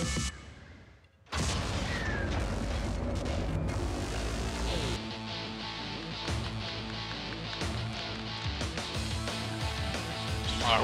All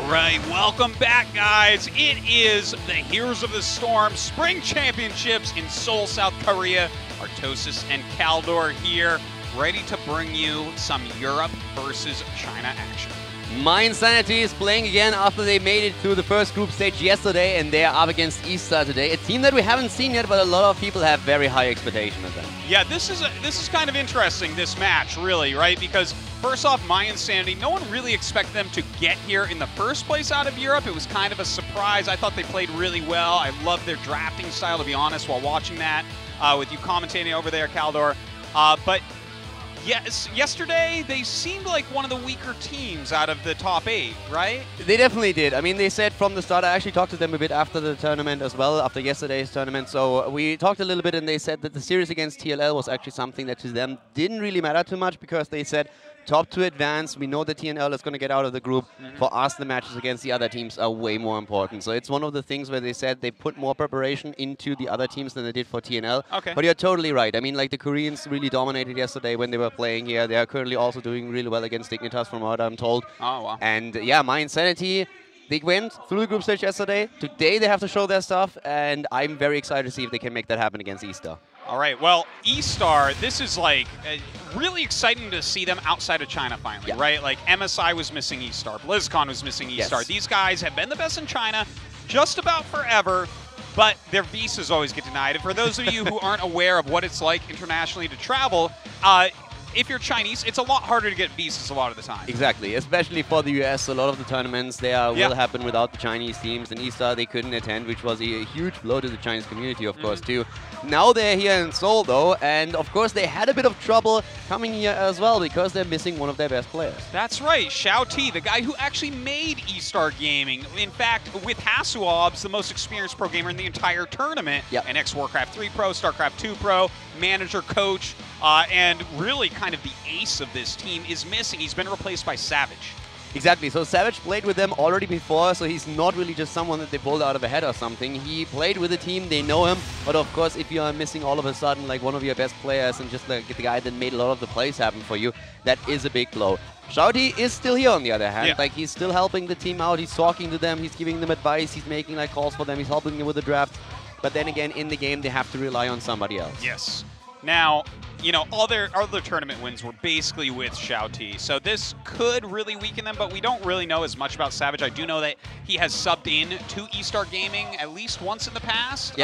right, welcome back, guys. It is the Heroes of the Storm Spring Championships in Seoul, South Korea. Artosis and Kaldor here, ready to bring you some Europe versus China action. mYinsanity is playing again after they made it through the first group stage yesterday, and they are up against eStar today. A team that we haven't seen yet, but a lot of people have very high expectations of them. Yeah, this is kind of interesting, this match, really, right? Because first off, mYinsanity, no one really expected them to get here in the first place out of Europe. It was kind of a surprise. I thought they played really well. I loved their drafting style, to be honest, while watching that with you commentating over there, Kaldor. But yes, yesterday they seemed like one of the weaker teams out of the top 8, right? They definitely did. I mean, they said from the start, I actually talked to them a bit after the tournament as well, after yesterday's tournament. So we talked a little bit, and they said that the series against TLL was actually something that to them didn't really matter too much, because they said top 2 advance, we know that TNL is going to get out of the group. For us, the matches against the other teams are way more important. So it's one of the things where they said they put more preparation into the other teams than they did for TNL. Okay. But you're totally right. I mean, like, the Koreans really dominated yesterday when they were playing here. They are currently also doing really well against Dignitas, from what I'm told. Oh, wow. And yeah, mYinsanity, they went through the group stage yesterday. Today they have to show their stuff, and I'm very excited to see if they can make that happen against eStar. All right, well, eStar, this is like really exciting to see them outside of China finally, right? Like MSI was missing eStar, BlizzCon was missing eStar. Yes. These guys have been the best in China just about forever, but their visas always get denied. And for those of you who aren't aware of what it's like internationally to travel, if you're Chinese, it's a lot harder to get visas a lot of the time. Exactly, especially for the US. A lot of the tournaments there will happen without the Chinese teams. And eStar, they couldn't attend, which was a huge blow to the Chinese community, of course, too. Now they're here in Seoul, though, and of course they had a bit of trouble coming here as well, because they're missing one of their best players. That's right, Xiao T, the guy who actually made eStar Gaming. In fact, with Hasuobs, the most experienced pro gamer in the entire tournament, an ex-Warcraft 3 pro, StarCraft 2 pro, manager, coach, and really kind of the ace of this team is missing. He's been replaced by Savage. Exactly, so Savage played with them already before, so he's not really just someone that they pulled out of a hat or something. He played with the team, they know him, but of course if you are missing all of a sudden like one of your best players and just like the guy that made a lot of the plays happen for you, that is a big blow. Xiao is still here on the other hand, like he's still helping the team out, he's talking to them, he's giving them advice, he's making like calls for them, he's helping them with the draft, but then again in the game they have to rely on somebody else. Yes. Now, you know, all their other tournament wins were basically with Xiao T, so this could really weaken them, but we don't really know as much about Savage. I do know that he has subbed in to eStar Gaming at least once in the past.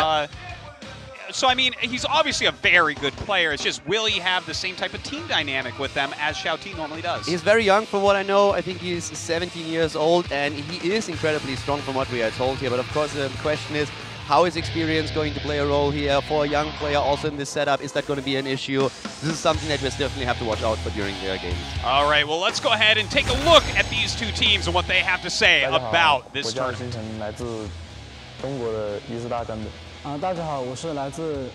So, I mean, he's obviously a very good player. It's just, will he have the same type of team dynamic with them as Xiao T normally does? He's very young from what I know. I think he's 17 years old, and he is incredibly strong from what we are told here. But of course, the question is, how is experience going to play a role here for a young player also in this setup? Is that going to be an issue? This is something that we definitely have to watch out for during their games. All right, well, let's go ahead and take a look at these two teams and what they have to say about this tournament. 来自中国的伊斯大战队。大家好，我是来自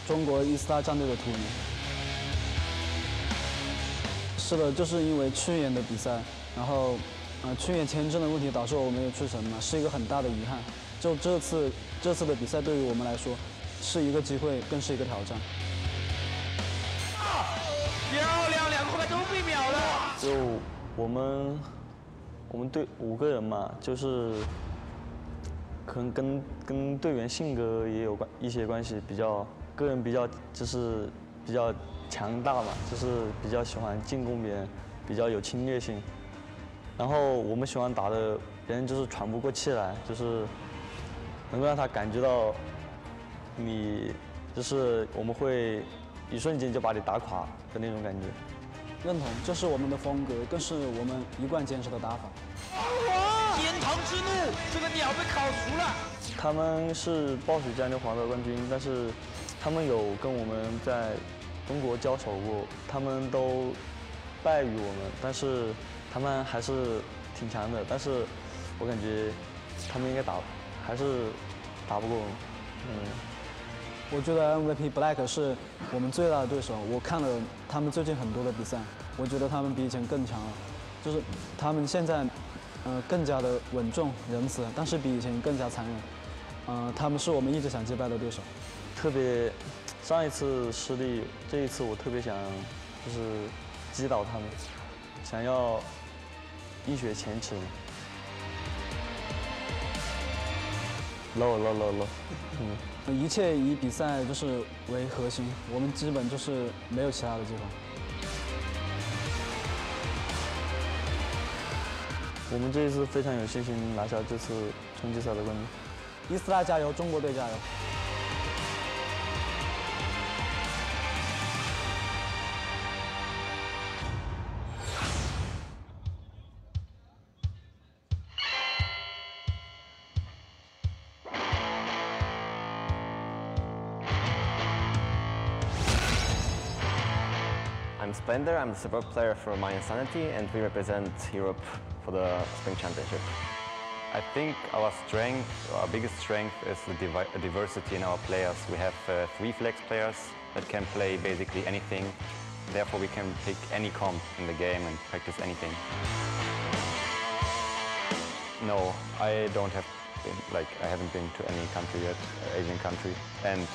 中国伊斯大战队的图尼。是的，就是因为去年的比赛，然后去年签证的问题导致我没有去成嘛，是一个很大的遗憾。就这次的比赛对于我们来说是一个机会，更是一个挑战。漂亮，两个后排都被秒了。就我们队5个人嘛，就是可能跟队员性格也有一些关系，个人比较就是比较强大嘛，就是比较喜欢进攻别人，比较有侵略性。然后我们喜欢打的别人就是喘不过气来，就是能够让他感觉到你就是我们会一瞬间就把你打垮的那种感觉。认同，这是我们的风格，更是我们一贯坚持的打法。天堂之怒，这个鸟被烤熟了。他们是暴雪加牛皇的冠军，但是他们有跟我们在中国交手过，他们都败于我们，但是他们还是挺强的。但是我感觉他们应该还是打不过我们。我觉得 MVP Black 是我们最大的对手。我看了他们最近很多的比赛，我觉得他们比以前更强了。就是他们现在更加的稳重仁慈，但是比以前更加残忍。他们是我们一直想击败的对手。特别上一次失利，这一次我特别想就是击倒他们，想要一雪前耻。low，一切以比赛就是为核心，我们基本就是没有其他的计划。我们这一次非常有信心拿下这次春季赛的冠军。eStar加油，中国队加油！ I'm Splendor, I'm the support player for mYinsanity, and we represent Europe for the Spring Championship. I think our biggest strength is the diversity in our players. We have 3 flex players that can play basically anything. Therefore, we can pick any comp in the game and practice anything. No, I haven't been to any country yet, Asian country. And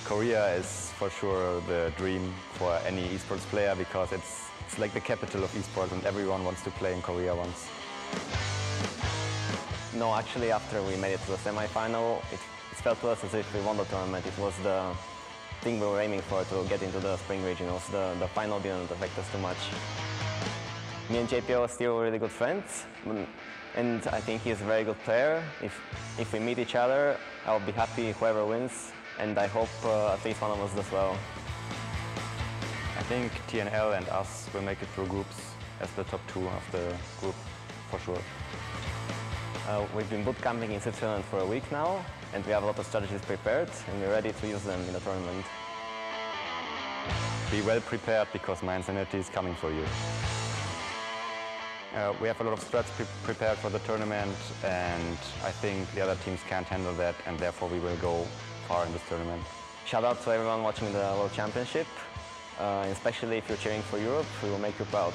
Korea is for sure the dream for any esports player because it's like the capital of esports and everyone wants to play in Korea once. No, actually after we made it to the semi-final, it felt to us as if we won the tournament. It was the thing we were aiming for to get into the spring regionals. The final didn't affect us too much. Me and JPO are still really good friends, and I think he's a very good player. If we meet each other, I'll be happy whoever wins. And I hope at least one of us does well. I think TNL and us will make it through groups as the top 2 of the group, for sure. We've been bootcamping in Switzerland for a week now, and we have a lot of strategies prepared, and we're ready to use them in the tournament. Be well prepared because mYinsanity is coming for you. We have a lot of strats prepared for the tournament, and I think the other teams can't handle that, and therefore we will go far in this tournament. Shout out to everyone watching the World Championship, especially if you're cheering for Europe, we will make you proud.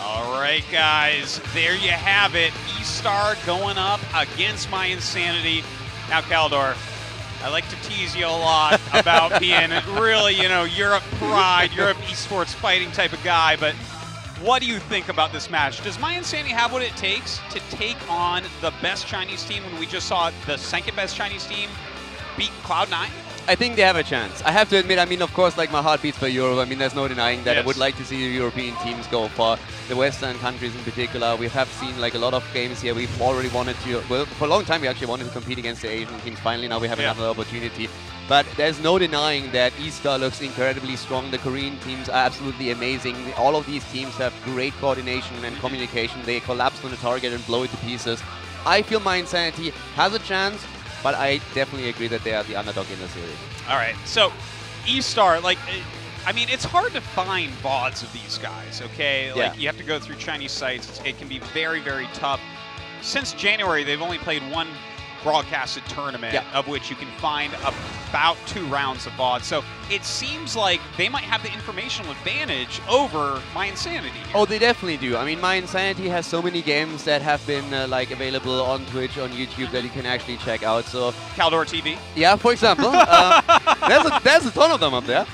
All right, guys, there you have it. eStar going up against mYinsanity. Now, Kaldor, I like to tease you a lot about being really, Europe pride, Europe esports fighting type of guy, but what do you think about this match? Does mYinsanity have what it takes to take on the best Chinese team when we just saw the second best Chinese team beat Cloud9? I think they have a chance. I have to admit, of course, like my heart beats for Europe. There's no denying that. Yes. I would like to see the European teams go for the Western countries in particular. We have seen like a lot of games here. We've already wanted to, well, for a long time we actually wanted to compete against the Asian teams. Finally, now we have another opportunity. But there's no denying that eStar looks incredibly strong. The Korean teams are absolutely amazing. All of these teams have great coordination and communication. They collapse on the target and blow it to pieces. I feel mYinsanity has a chance, but I definitely agree that they are the underdog in the series. All right, so eStar, it's hard to find VODs of these guys, okay? You have to go through Chinese sites. It can be very, very tough. Since January, they've only played 1 broadcasted tournament, of which you can find about 2 rounds of VOD. So it seems like they might have the informational advantage over mYinsanity here. Oh, they definitely do. mYinsanity has so many games that have been available on Twitch, on YouTube that you can actually check out. So Kaldor TV. Yeah, for example. There's a ton of them up there.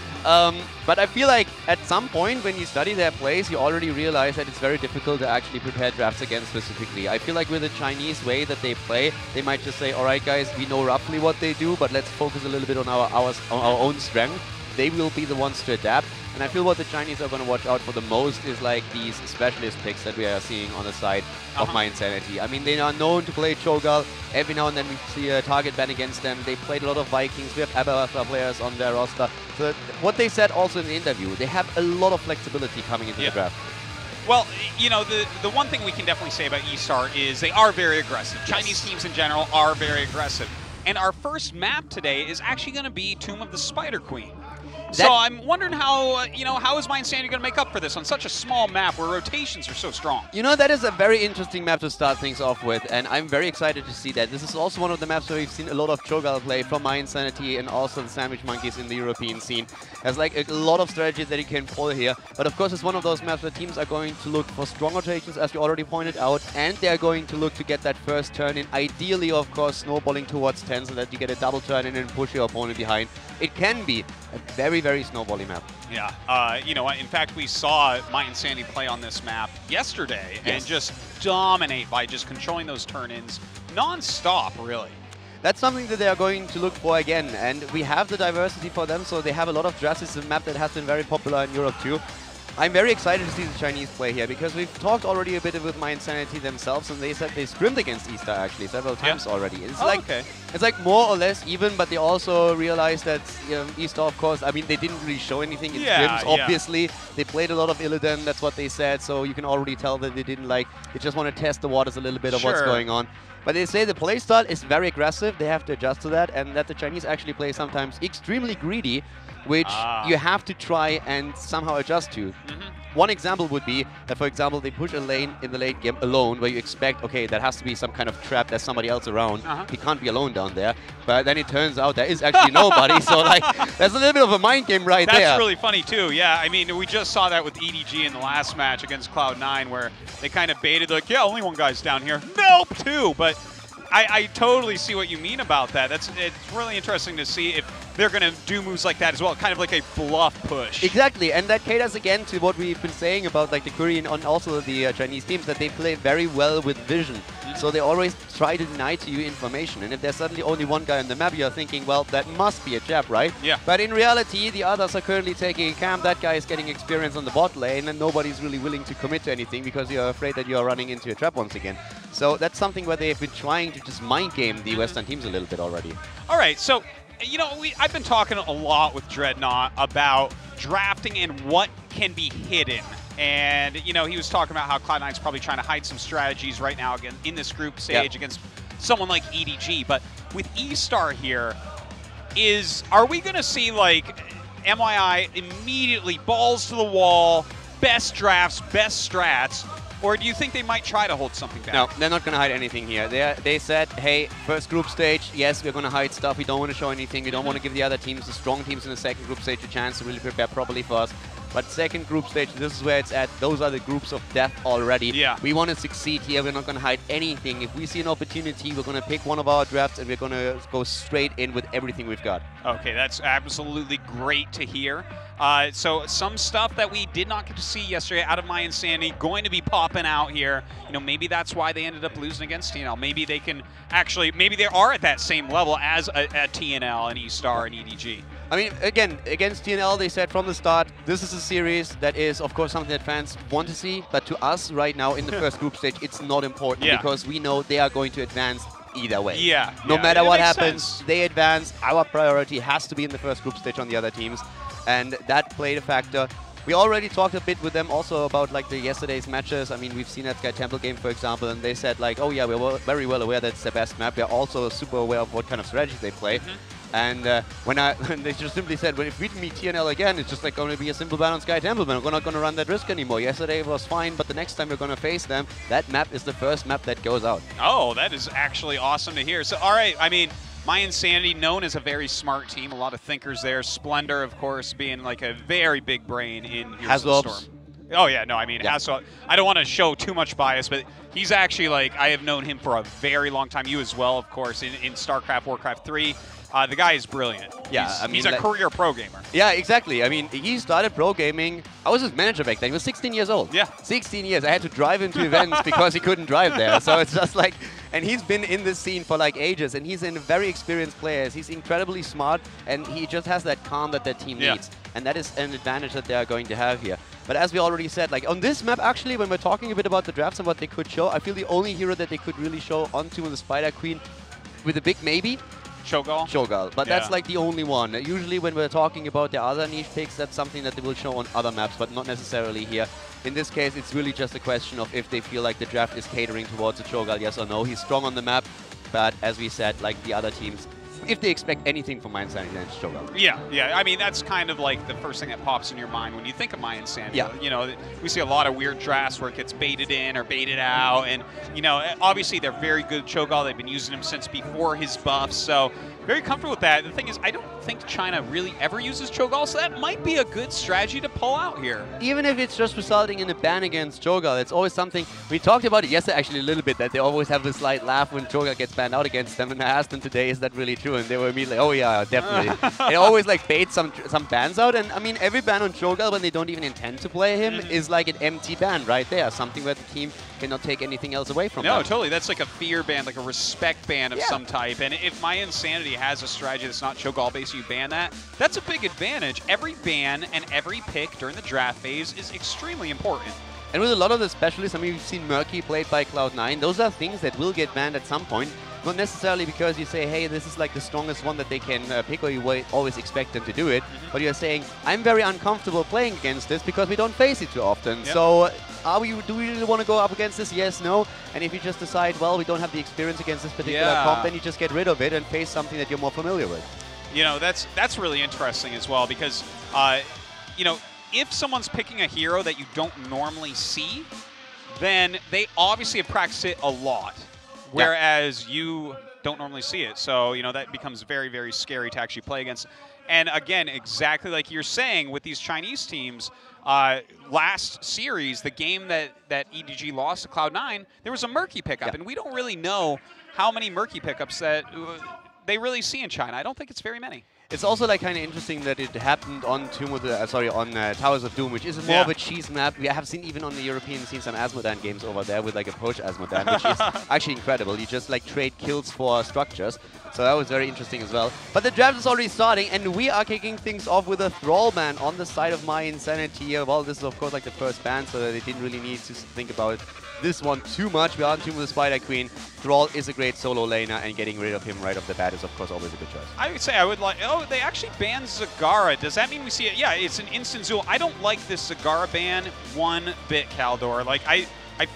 But I feel like at some point when you study their plays, you already realize that it's very difficult to actually prepare drafts against specifically. I feel like with the Chinese way that they play, they might just say, all right, guys, we know roughly what they do, but let's focus a little bit on our own strength. They will be the ones to adapt. And I feel what the Chinese are going to watch out for the most is like these specialist picks that we are seeing on the side of mYinsanity. They are known to play Cho'Gall. Every now and then we see a target ban against them. They played a lot of Vikings. We have Abathra players on their roster. So what they said also in the interview, they have a lot of flexibility coming into the draft. Well, the one thing we can definitely say about eStar is they are very aggressive. Chinese teams in general are very aggressive. And our first map today is actually going to be Tomb of the Spider Queen. So I'm wondering how, how is mYinsanity going to make up for this on such a small map where rotations are so strong? That is a very interesting map to start things off with, and I'm very excited to see that. This is also one of the maps where we've seen a lot of Cho'Gall play from mYinsanity and also the Sandwich Monkeys in the European scene. There's like a lot of strategies that you can pull here, but of course it's one of those maps where teams are going to look for strong rotations, as you already pointed out, and they're going to look to get that first turn in, ideally, of course, snowballing towards 10 so that you get a double turn in and push your opponent behind. It can be a very, very snowbally map. Yeah, in fact, we saw mYinsanity play on this map yesterday and just dominate by just controlling those turn-ins non-stop, really. That's something that they are going to look for again, and we have the diversity for them, so they have a lot of drafts. It's a map that has been very popular in Europe too. I'm very excited to see the Chinese play here, because we've talked already a bit with mYinsanity themselves, and they said they scrimmed against eStar actually several times already. It's it's like more or less even, but they also realized that eStar, of course, I mean, they didn't really show anything in scrims, obviously. They played a lot of Illidan, that's what they said, so you can already tell that they didn't they just want to test the waters a little bit of what's going on. But they say the playstyle is very aggressive, they have to adjust to that, and that the Chinese actually play sometimes extremely greedy, which you have to try and somehow adjust to. One example would be that, for example, they push a lane in the late game alone, where you expect, okay, that has to be some kind of trap, there's somebody else around. He can't be alone down there. But then it turns out there is actually nobody, so there's a little bit of a mind game there. That's really funny too, yeah. I mean, we just saw that with EDG in the last match against Cloud9, where they kind of baited, like, yeah, only one guy's down here. Nope, two, but I totally see what you mean about that. It's really interesting to see if they're going to do moves like that as well, kind of like a bluff push. Exactly, and that caters again to what we've been saying about the Korean and also the Chinese teams, that they play very well with vision. So they always try to deny to you information, and if there's suddenly only one guy on the map, you're thinking, well, that must be a jab, right? Yeah. But in reality, the others are currently taking a camp, that guy is getting experience on the bot lane, and nobody's really willing to commit to anything because you're afraid that you're running into a trap once again. So that's something where they've been trying to just mind game the Western teams a little bit already. All right, so I've been talking a lot with Dreadnought about drafting and what can be hidden. And, he was talking about how Cloud9's probably trying to hide some strategies right now again in this group stage against someone like EDG. But with eStar here, are we going to see, like, MYI immediately balls to the wall, best drafts, best strats, or do you think they might try to hold something back? No, they're not going to hide anything here. They said, hey, first group stage, yes, we're going to hide stuff. We don't want to show anything. We don't want to give the other teams, the strong teams in the second group stage, a chance to really prepare properly for us. But second group stage, this is where it's at. Those are the groups of death already. Yeah. We want to succeed here. We're not going to hide anything. If we see an opportunity, we're going to pick one of our drafts and we're going to go straight in with everything we've got. Okay, that's absolutely great to hear. So some stuff that we did not get to see yesterday out of mYinsanity going to be popping out here. Maybe that's why they ended up losing against TNL. Maybe they can actually, maybe they are at that same level as a TNL and eStar and EDG. I mean, again, against TNL, they said from the start, this is a series that is, of course, something that fans want to see. But to us right now in the first group stage, it's not important because we know they are going to advance either way. No matter what happens, they advance. Our priority has to be in the first group stage on the other teams. And that played a factor. We already talked a bit with them also about the yesterday's matches. I mean, we've seen that Sky Temple game, for example, and they said oh yeah, we're very well aware that's the best map. We're also super aware of what kind of strategy they play. And when they just simply said, well, if we meet TNL again, it's just going to be a simple ban on Sky Temple. We're not going to run that risk anymore. Yesterday it was fine, but the next time we're going to face them, that map is the first map that goes out. Oh, that is actually awesome to hear. So, all right, I mean, mYinsanity, known as a very smart team, a lot of thinkers there. Splendor, of course, being like a very big brain in Heroes of the Storm. Oh, yeah, no, I mean, Hassel, I don't want to show too much bias, but he's actually, I have known him for a very long time. You as well, of course, in StarCraft, Warcraft 3. The guy is brilliant. Yeah, he's a career pro gamer. Yeah, exactly. I mean, he started pro gaming. I was his manager back then. He was 16 years old. Yeah. 16 years. I had to drive him to events because he couldn't drive there. So it's just and he's been in this scene for ages, and he's a very experienced player. He's incredibly smart, and he just has that calm that team needs. And that is an advantage that they are going to have here. But as we already said, on this map, actually, when we're talking a bit about the drafts and what they could show, I feel the only hero that they could really show onto the Spider Queen with a big maybe. Cho'Gall. But that's the only one. Usually when we're talking about the other niche picks, that's something that they will show on other maps, but not necessarily here. In this case, it's really just a question of if they feel like the draft is catering towards a Cho'Gall, yes or no. He's strong on the map, but as we said, the other teams, if they expect anything from mYinsanity, then it's Cho'Gall. Yeah, yeah. I mean, that's kind of like the first thing that pops in your mind when you think of mYinsanity. Yeah. You know, we see a lot of weird drafts where it gets baited in or baited out, and you know, obviously they're very good at Cho'Gall. They've been using him since before his buffs, so very comfortable with that. The thing is, I don't think China really ever uses Cho'Gall, so that might be a good strategy to pull out here. Even if it's just resulting in a ban against Cho'Gall, it's always something. We talked about it yesterday actually a little bit, that they always have this slight laugh when Cho'Gall gets banned out against them, and I asked them today, is that really true? And they were immediately, oh yeah, definitely. It always like baits some bans out, and I mean, every ban on Cho'Gall when they don't even intend to play him is like an empty ban right there, something where the team cannot take anything else away from them. No, totally. That's like a fear ban, like a respect ban of some type. And if mYinsanity has a strategy that's not Cho'Gall based, you ban that, that's a big advantage. Every ban and every pick during the draft phase is extremely important. And with a lot of the specialists, I mean, we've seen Murky played by Cloud9. Those are things that will get banned at some point. Not necessarily because you say, hey, this is like the strongest one that they can pick, or you always expect them to do it. But you're saying, I'm very uncomfortable playing against this because we don't face it too often. Yep. So do we really want to go up against this? Yes, no. And if you just decide, well, we don't have the experience against this particular comp, then you just get rid of it and face something that you're more familiar with. You know, that's really interesting as well because, you know, if someone's picking a hero that you don't normally see, then they obviously have practiced it a lot, whereas you don't normally see it. So, you know, that becomes very, very scary to actually play against. And again, exactly like you're saying with these Chinese teams, last series, the game that EDG lost to Cloud9, there was a Murky pickup, and we don't really know how many Murky pickups that they really see in China. I don't think it's very many. It's also like kind of interesting that it happened on Towers of Doom, which is more of a cheese map. We have seen even on the European scene some Asmodan games over there with like approach Asmodan, which is actually incredible. You just like trade kills for structures. So that was very interesting as well. But the draft is already starting, and we are kicking things off with a Thrall ban on the side of mYinsanity. Well, this is of course like the first ban, so they didn't really need to think about this one too much. We are on team with the Spider Queen. Thrall is a great solo laner, and getting rid of him right off the bat is of course always a good choice. I would say I would like, oh, they actually banned Zagara. Does that mean we see it? Yeah, it's an instant Zul. I don't like this Zagara ban one bit, Caldor. Like, I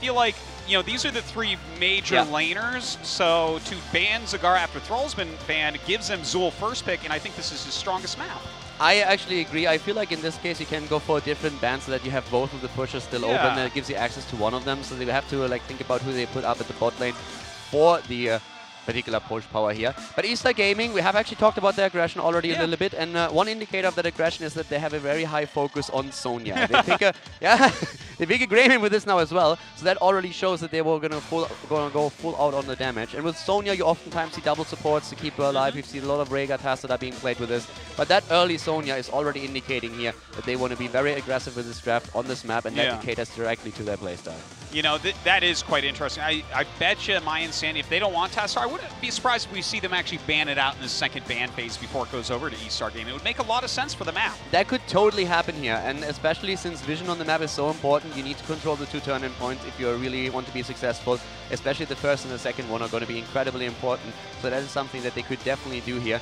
feel like, you know, these are the three major laners, so to ban Zagara after Thrall's been banned gives them Zul first pick, and I think this is his strongest map. I actually agree. I feel like in this case you can go for a different ban so that you have both of the pushers still open, and it gives you access to one of them, so they have to like think about who they put up at the bot lane for the particular push power here. But eStar Gaming, we have actually talked about their aggression already a little bit, and one indicator of that aggression is that they have a very high focus on Sonya. They pick a they pick a Greymane with this now as well, so that already shows that they were gonna go full out on the damage. And with Sonya, you oftentimes see double supports to keep her alive. We've seen a lot of Rhaegar tasks that are being played with this, but that early Sonya is already indicating here that they want to be very aggressive with this draft on this map, and that caters directly to their playstyle. You know, that is quite interesting. I bet you mYinsanity, if they don't want Tassadar, I wouldn't be surprised if we see them actually ban it out in the second ban phase before it goes over to eStar Gaming. It would make a lot of sense for the map. That could totally happen here, and especially since vision on the map is so important, you need to control the two turn-in points if you really want to be successful. Especially the first and the second one are going to be incredibly important, so that is something that they could definitely do here.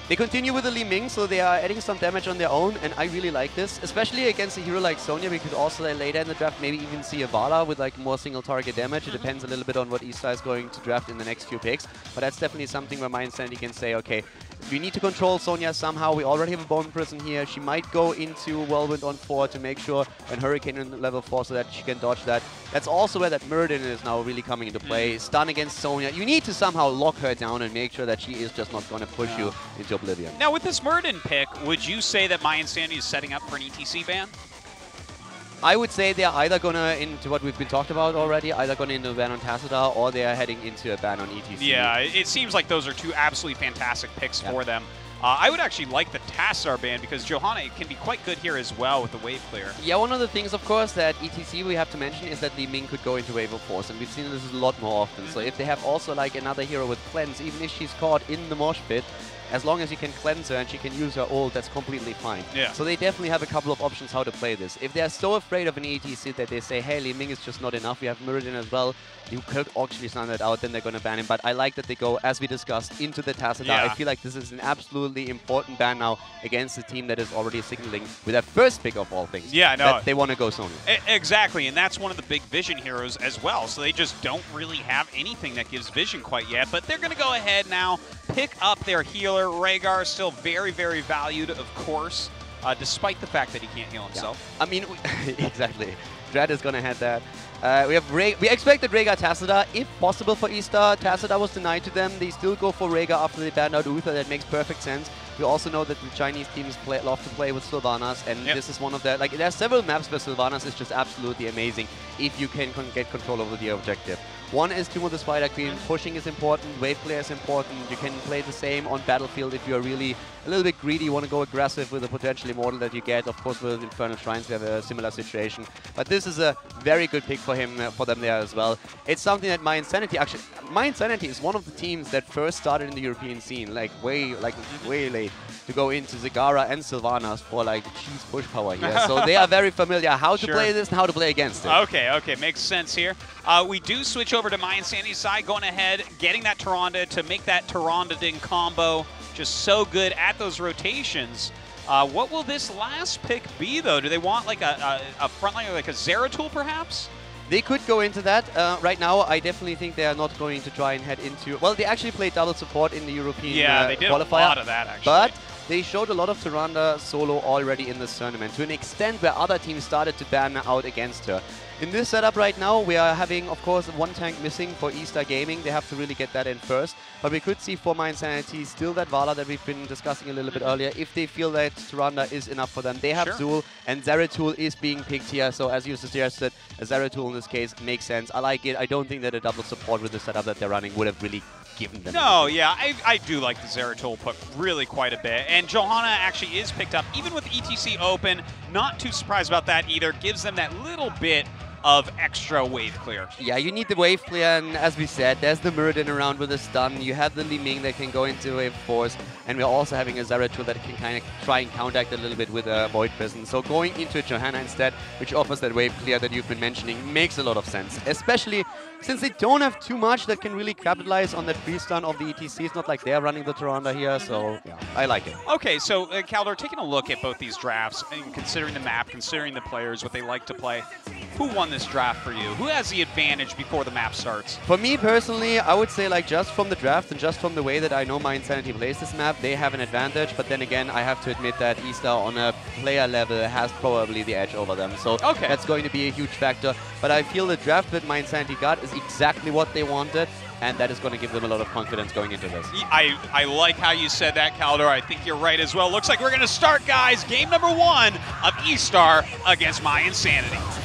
They continue with the Li Ming, so they are adding some damage on their own, and I really like this. Especially against a hero like Sonya, we could also later in the draft maybe even see a Vala with like more single target damage. It depends a little bit on what eStar is going to draft in the next few picks, but that's definitely something where mYinsanity can say, okay, we need to control Sonya somehow. We already have a Bone Prison here. She might go into Whirlwind on 4 to make sure and Hurricane in level 4 so that she can dodge that. That's also where that Muradin is now really coming into play. Stun against Sonya. You need to somehow lock her down and make sure that she is just not going to push you into oblivion. Now with this Muradin pick, would you say that mYinsanity is setting up for an ETC ban? I would say they're either going to, into what we've been talked about already, either going into a ban on Tassadar or they're heading into a ban on ETC. Yeah, it seems like those are two absolutely fantastic picks for them. I would actually like the Tassadar ban because Johanna can be quite good here as well with the wave clear. Yeah, one of the things, of course, that ETC we have to mention is that Li Ming could go into wave of force, and we've seen this a lot more often. So if they have also like another hero with cleanse, even if she's caught in the mosh pit, as long as you can cleanse her and she can use her ult, that's completely fine. Yeah. So they definitely have a couple of options how to play this. If they're so afraid of an ETC that they say, hey, Li Ming is just not enough, we have Muradin as well, you could actually stun that out, then they're going to ban him. But I like that they go, as we discussed, into the Tassadar. I feel like this is an absolutely important ban now against a team that is already signaling with their first pick of all things that they want to go Sonya. Exactly, and that's one of the big Vision heroes as well. So they just don't really have anything that gives Vision quite yet. But they're going to go ahead now, pick up their healer. Rhaegar still very, very valued, of course, despite the fact that he can't heal himself. Yeah. I mean, exactly. Dread is going to head that. We expected Rhaegar Tassadar, if possible, for eStar. Tassadar was denied to them. They still go for Rhaegar after they banned out Uther. That makes perfect sense. We also know that the Chinese teams love to play with Sylvanas, and this is one of the... Like, there are several maps where Sylvanas is just absolutely amazing if you can get control over the objective. One is Tomb of the Spider Queen. Pushing is important. Wave player is important. You can play the same on Battlefield if you are really a little bit greedy, want to go aggressive with a potential immortal that you get. Of course, with Infernal Shrines, we have a similar situation. But this is a very good pick for him, for them there as well. It's something that mYinsanity actually... mYinsanity is one of the teams that first started in the European scene, like way late, to go into Zagara and Sylvanas for like the cheese push power here. So they are very familiar how to play this and how to play against it. Okay, makes sense here. We do switch over to mYinsanity's side, going ahead, getting that Tyrande to make that Tyrande-ding combo just so good at those rotations. What will this last pick be, though? Do they want like a frontliner, like a Zeratul, perhaps? They could go into that. Right now, I definitely think they are not going to try and head into... Well, they actually played double support in the European qualifier. They did a lot of that, actually. But they showed a lot of Tyrande solo already in this tournament, to an extent where other teams started to ban out against her. In this setup right now, we are having, of course, one tank missing for eStar Gaming. They have to really get that in first. But we could see for mYinsanity still that Vala that we've been discussing a little bit earlier. If they feel that Tyrande is enough for them, they have Zul, and Zeratul is being picked here. So as you suggested, a Zeratul in this case makes sense. I like it. I don't think that a double support with the setup that they're running would have really given them. No, yeah, I do like the Zeratul put really quite a bit. And Johanna actually is picked up, even with ETC open. Not too surprised about that either. Gives them that little bit of extra wave clear. Yeah, you need the wave clear, and as we said, there's the Muradin around with a stun. You have the Li Ming that can go into wave force, and we're also having a Zeratul that can kind of try and counteract a little bit with a Void Prison. So going into a Johanna instead, which offers that wave clear that you've been mentioning, makes a lot of sense. Especially since they don't have too much that can really capitalize on that free stun of the ETC. It's not like they're running the Tyrande here, so yeah, I like it. Okay, so Kaldor, taking a look at both these drafts, and considering the map, considering the players, what they like to play, who won this draft for you? Who has the advantage before the map starts? For me personally, I would say like just from the draft and just from the way that I know mYinsanity plays this map, they have an advantage. But then again, I have to admit that eStar on a player level has probably the edge over them. So that's going to be a huge factor. But I feel the draft that mYinsanity got is exactly what they wanted. And that is going to give them a lot of confidence going into this. I like how you said that, Kaldor. I think you're right as well. Looks like we're going to start, guys. Game number 1 of eStar against mYinsanity.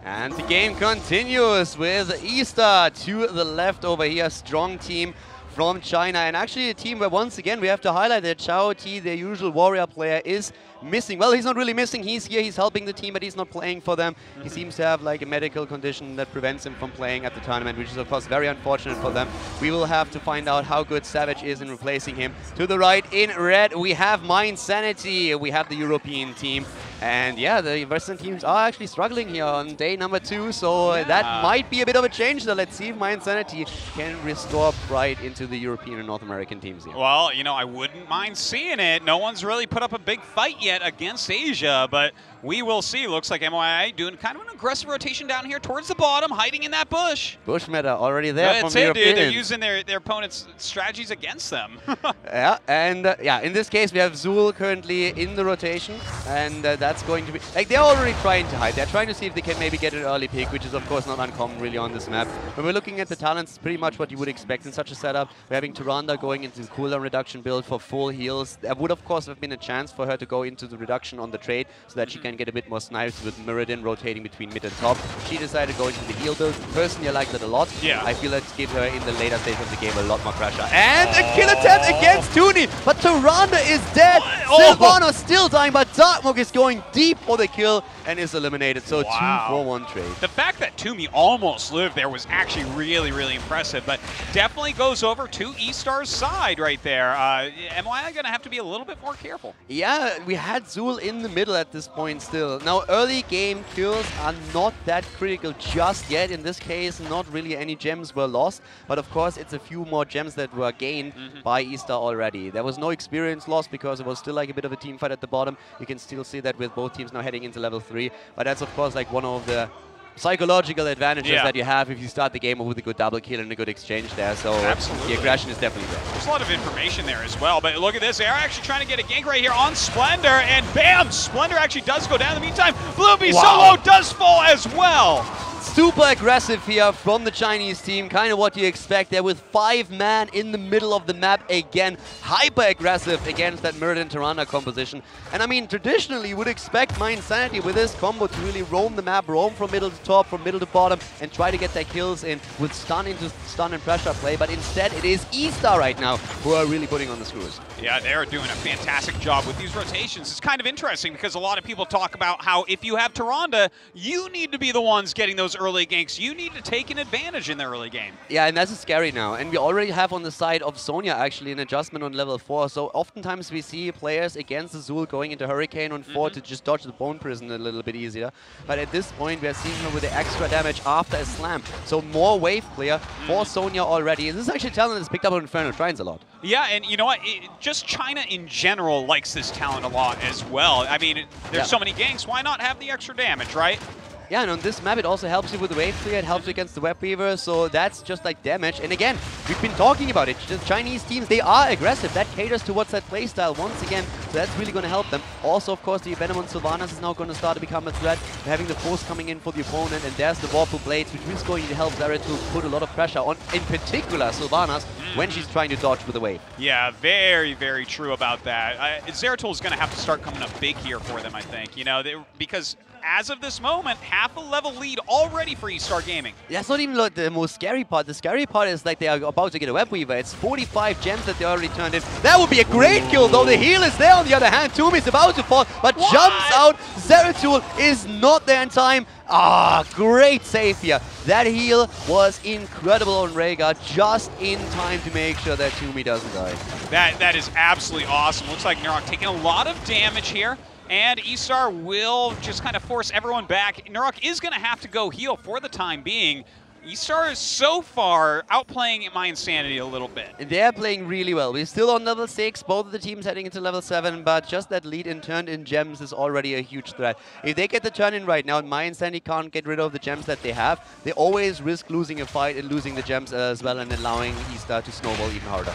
And the game continues with eStar to the left over here. Strong team from China, and actually a team where once again we have to highlight that Chao T, their usual warrior player, is missing. Well, he's not really missing. He's here, he's helping the team, but he's not playing for them. He seems to have like a medical condition that prevents him from playing at the tournament, which is of course very unfortunate for them. We will have to find out how good Savage is in replacing him. To the right in red, we have mYinsanity. We have the European team. And yeah, the Western teams are actually struggling here on day number 2, so that might be a bit of a change. So let's see if mYinsanity can restore pride into the European and North American teams here. Well, you know, I wouldn't mind seeing it. No one's really put up a big fight yet against Asia, but we will see. Looks like mYi doing kind of an aggressive rotation down here towards the bottom, hiding in that bush. Bush meta already there from the Europeans. Dude. They're using their opponent's strategies against them. Yeah, and yeah, in this case we have Zul currently in the rotation, and that's going to be like they're already trying to hide. They're trying to see if they can maybe get an early pick, which is of course not uncommon really on this map. When we're looking at the talents, pretty much what you would expect in such a setup. We're having Tyrande going into the cooldown reduction build for full heals. There would of course have been a chance for her to go into the reduction on the trade so that she can get a bit more snipes with Muradin rotating between mid and top. She decided to go into the heal build. Personally, I like that a lot. Yeah. I feel that gives her in the later stage of the game a lot more pressure. And a kill attempt against Tuni, but Tyrande is dead. Sylvanas still dying, but Darkmook is going deep for the kill and is eliminated. So 2-4-1 trade. The fact that Toomey almost lived there was actually really, really impressive, but definitely goes over to eStar's side right there. mYi going to have to be a little bit more careful. Yeah, we had Zul in the middle at this point still. Now, early game kills are not that critical just yet. In this case, not really any gems were lost, but of course, it's a few more gems that were gained by eStar already. There was no experience lost because it was still like a bit of a team fight at the bottom. You can still see that with with both teams now heading into level 3. But that's, of course, like one of the psychological advantages that you have if you start the game with a good double kill and a good exchange there. So the aggression is definitely there. There's a lot of information there as well, but look at this. They are actually trying to get a gank right here on Splendor, and bam! Splendor actually does go down. In the meantime, Blueby solo does fall as well. Super aggressive here from the Chinese team, kind of what you expect there with 5 man in the middle of the map again. Hyper aggressive against that Mirror and Tirana composition. And I mean, traditionally you would expect mYinsanity with this combo to really roam the map, roam from middle to top, from middle to bottom, and try to get their kills in with stun into stun and pressure play. But instead it is eStar right now who are really putting on the screws. Yeah, they're doing a fantastic job with these rotations. It's kind of interesting because a lot of people talk about how if you have Tyrande, you need to be the ones getting those early ganks. You need to take an advantage in the early game. Yeah, and that's scary now. And we already have on the side of Sonya actually an adjustment on level 4. So oftentimes we see players against Azul going into Hurricane on 4 to just dodge the Bone Prison a little bit easier. But at this point we are seeing her with the extra damage after a slam. So more wave clear for Sonya already. And this is actually talent that's picked up on Infernal Shrines a lot. Yeah, and you know what? Just China in general likes this talent a lot as well. I mean, there's so many ganks. Why not have the extra damage, right? Yeah, and on this map it also helps you with the wave clear, it helps you against the web weaver, so that's just like damage. And again, we've been talking about it, the Chinese teams, they are aggressive, that caters towards that playstyle once again, so that's really going to help them. Also, of course, the Venom on Sylvanas is now going to start to become a threat, having the force coming in for the opponent, and there's the Warpful Blades, which is going to help Zera to put a lot of pressure on, in particular, Sylvanas, when she's trying to dodge with the wave. Yeah, very, very true about that. Zeratul is going to have to start coming up big here for them, I think, you know, because as of this moment, half a level lead already for eStar Gaming. That's not even like the most scary part. The scary part is like they are about to get a web weaver. It's 45 gems that they already turned in. That would be a great kill, though. The heal is there on the other hand. Toomey is about to fall, but jumps out. Zeratul is not there in time. Ah, great save here. That heal was incredible on Rhaegar, just in time to make sure that Toomey doesn't die. That is absolutely awesome. Looks like Nurok taking a lot of damage here. And eStar will just kind of force everyone back. Nurok is going to have to go heal for the time being. eStar is so far outplaying mYinsanity a little bit. They're playing really well. We're still on level 6, both of the teams heading into level 7, but just that lead in turned in gems is already a huge threat. If they get the turn in right now and mYinsanity can't get rid of the gems that they have, they always risk losing a fight and losing the gems as well and allowing eStar to snowball even harder.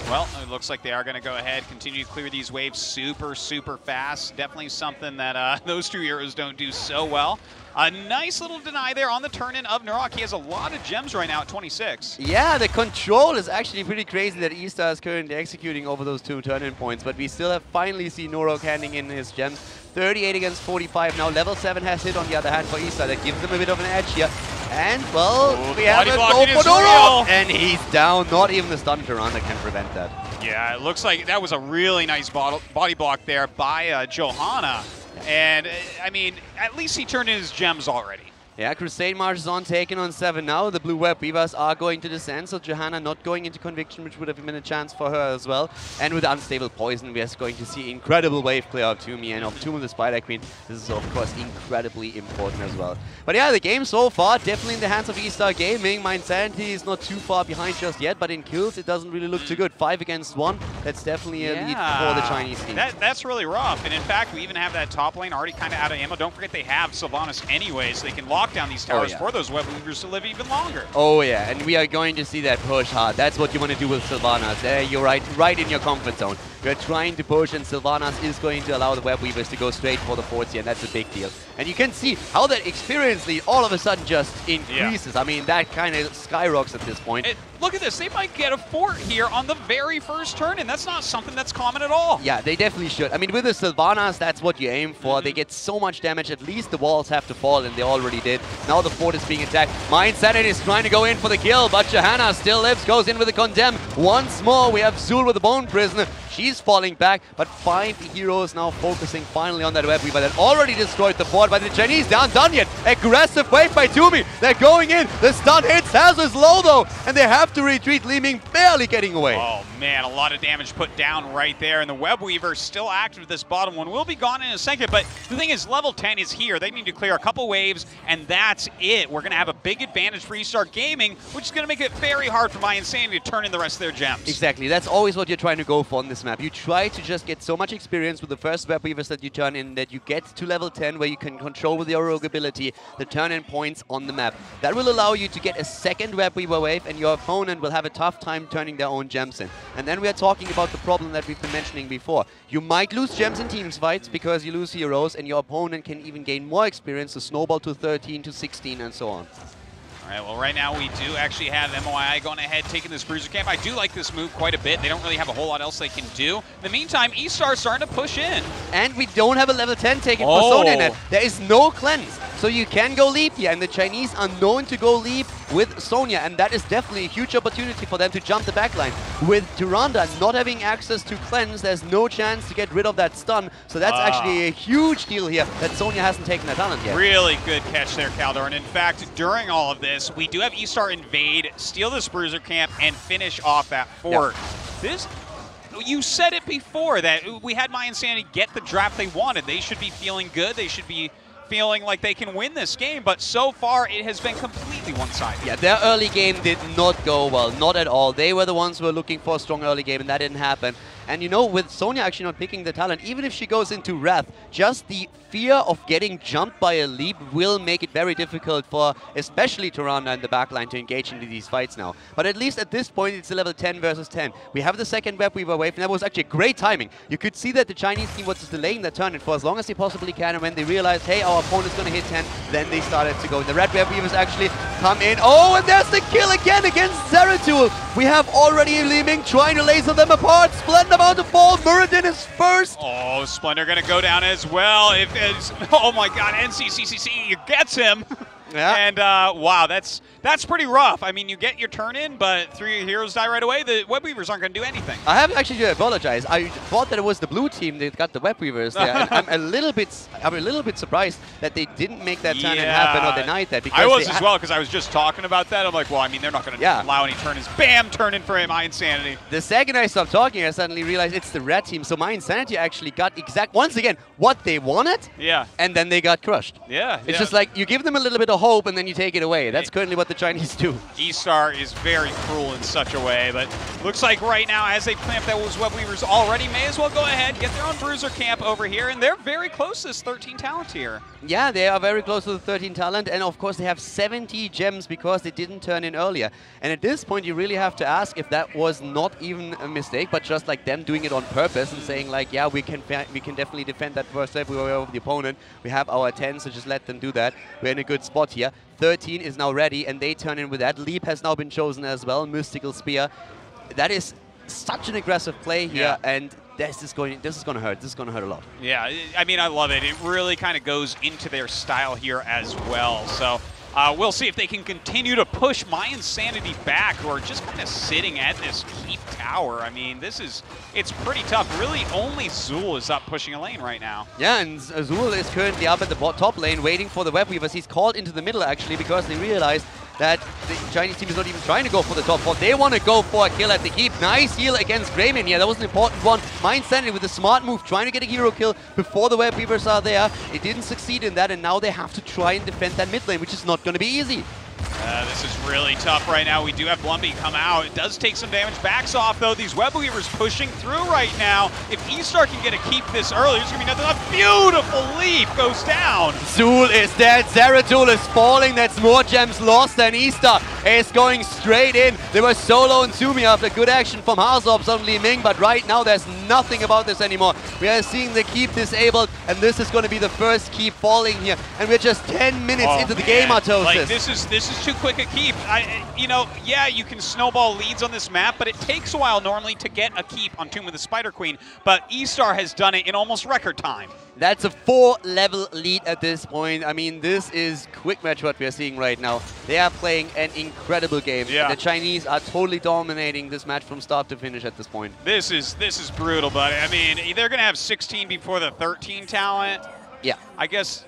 Well, it looks like they are going to go ahead, continue to clear these waves super, super fast. Definitely something that those two heroes don't do so well. A nice little deny there on the turn-in of Nurok. He has a lot of gems right now at 26. Yeah, the control is actually pretty crazy that eStar is currently executing over those 2 turn-in points, but we still have finally seen Nurok handing in his gems. 38 against 45 now. Level 7 has hit on the other hand for eStar. That gives them a bit of an edge here. And, well, we have a goal for Nurok! And he's down. Not even the stun Tirana can prevent that. Yeah, it looks like that was a really nice body block there by Johanna. And, I mean, at least he turned in his gems already. Yeah, Crusade March is on, taken on 7 now. The blue web weavers are going to descend, so Johanna not going into Conviction, which would have been a chance for her as well. And with Unstable Poison, we are going to see incredible wave clear of Toomey and of Tomb of the Spider Queen. This is, of course, incredibly important as well. But yeah, the game so far, definitely in the hands of eStar Gaming. mYinsanity is not too far behind just yet, but in kills, it doesn't really look too good. 5 against 1, that's definitely a lead for the Chinese team. That's really rough. And in fact, we even have that top lane already kind of out of ammo. Don't forget they have Sylvanas anyway, so they can lock down these towers for those web weavers to live even longer. Oh yeah, and we are going to see that push hard. That's what you want to do with Sylvanas. There, you're right in your comfort zone. We're trying to push, and Sylvanas is going to allow the web weavers to go straight for the forts here, and that's a big deal. And you can see how that experience lead all of a sudden just increases. I mean, that kind of skyrockets at this point. Look at this. They might get a fort here on the very first turn, and that's not something that's common at all. Yeah, they definitely should. I mean, with the Sylvanas, that's what you aim for. They get so much damage. At least the walls have to fall, and they already did. Now the fort is being attacked. mYinsanity is trying to go in for the kill, but Johanna still lives, goes in with the Condemn. Once more, we have Zul with the Bone Prisoner. She's falling back, but 5 heroes now focusing finally on that web weaver that already destroyed the fort, but the Chinese aren't done yet. Aggressive wave by Toomey. They're going in. The stun hits. Hazel is low though, and they have to retreat, Li-Ming barely getting away. Oh man, a lot of damage put down right there, and the web weaver is still active. This bottom one will be gone in a second, but the thing is, level 10 is here. They need to clear a couple waves, and that's it. We're going to have a big advantage for eStar Gaming, which is going to make it very hard for mYinsanity to turn in the rest of their gems. Exactly. That's always what you're trying to go for on this map. map. You try to just get so much experience with the first web weavers that you turn in that you get to level 10 where you can control with your rogue ability the turn-in points on the map. That will allow you to get a second web weaver wave, and your opponent will have a tough time turning their own gems in. And then we are talking about the problem that we've been mentioning before. You might lose gems in teams fights because you lose heroes, and your opponent can even gain more experience to snowball to 13, to 16, and so on. All right, well, right now we do actually have mYi going ahead, taking this bruiser camp. I do like this move quite a bit. They don't really have a whole lot else they can do. In the meantime, eStar is starting to push in. And we don't have a level 10 taken for Sonya net. There is no cleanse. So you can go leap here, and the Chinese are known to go leap with Sonya, and that is definitely a huge opportunity for them to jump the backline. With Tyrande not having access to cleanse, there's no chance to get rid of that stun. So that's actually a huge deal here that Sonya hasn't taken that talent yet. Really good catch there, Caldor. And in fact, during all of this, we do have eStar invade, steal this bruiser camp, and finish off that fort. This, you said it before that we had mYinsanity get the draft they wanted. They should be feeling good. They should be feeling like they can win this game, but so far it has been completely one-sided. Yeah, their early game did not go well, not at all. They were the ones who were looking for a strong early game, and that didn't happen. And you know, with Sonya actually not picking the talent, even if she goes into Wrath, just the fear of getting jumped by a leap will make it very difficult for especially Tyrande in the backline to engage into these fights now. But at least at this point, it's a level 10 versus 10. We have the second web weaver wave, and that was actually great timing. You could see that the Chinese team was just delaying their turn for as long as they possibly can, and when they realized, hey, our opponent's going to hit 10, then they started to go. The red web weavers actually come in. Oh, and there's the kill again against Zeratul. We have already Li Ming trying to laser them apart. Splendid amount of fall. Muradin is first. Oh, Splendor going to go down as well. If it's, oh my God, NCCCC gets him. Yeah. And wow, that's pretty rough. I mean, you get your turn in, but 3 heroes die right away. The web weavers aren't going to do anything. I have actually to apologize. I thought that it was the blue team that got the web weavers there. And I'm a little bit surprised that they didn't make that turn in happen or denied that. Because I was as well, because I was just talking about that. I'm like, well, I mean, they're not going to allow any turn-ins. Bam, turn in for mYinsanity. The second I stopped talking, I suddenly realized it's the red team. So mYinsanity actually got once again what they wanted. Yeah. And then they got crushed. Yeah. It's just like you give them a little bit of hope and then you take it away. That's currently what the Chinese do. eStar is very cruel in such a way, but looks like right now, as they clamp those web weavers already, may as well go ahead, get their own bruiser camp over here, and they're very close to this 13 talent here. Yeah, they are very close to the 13 talent, and of course they have 70 gems because they didn't turn in earlier. And at this point, you really have to ask if that was not even a mistake, but just like them doing it on purpose and saying like, yeah, we can definitely defend that first step. We were over the opponent. We have our 10, so just let them do that. We're in a good spot here. 13 is now ready, and they turn in with that. Leap has now been chosen as well. Mystical Spear. That is such an aggressive play here, and this is going to hurt. This is going to hurt a lot. Yeah, I mean, I love it. It really kind of goes into their style here as well. So we'll see if they can continue to push mYinsanity back, who are just kind of sitting at this keep tower. I mean, it's pretty tough. Really, only Zul is up pushing a lane right now. Yeah, and Zul is currently up at the top lane waiting for the web weavers. He's called into the middle actually because they realized that the Chinese team is not even trying to go for the top 4. They want to go for a kill at the keep. Nice heal against Greyman here. That was an important one. mYinsanity with a smart move, trying to get a hero kill before the web weavers are there. It didn't succeed in that, and now they have to try and defend that mid lane, which is not going to be easy. This is really tough right now. We do have Blumby come out. It does take some damage. Backs off, though. These web weavers pushing through right now. If eStar can get a keep this early, there's going to be nothing. A beautiful leap goes down. Zul is dead. Zeratul is falling. That's more gems lost than eStar is going straight in. They were solo and Sumi after good action from Hazorps on Li Ming, but right now there's nothing about this anymore. We are seeing the keep disabled, and this is going to be the first keep falling here. And we're just 10 minutes into the game, Artosis. Like, this is too quick a keep. You know, yeah, you can snowball leads on this map, but it takes a while normally to get a keep on Tomb of the Spider Queen. But eStar has done it in almost record time. That's a 4-level lead at this point. I mean, this is quick match what we are seeing right now. They are playing an incredible game. Yeah. The Chinese are totally dominating this match from start to finish at this point. This is brutal, buddy. I mean, they're going to have 16 before the 13 talent. Yeah. I guess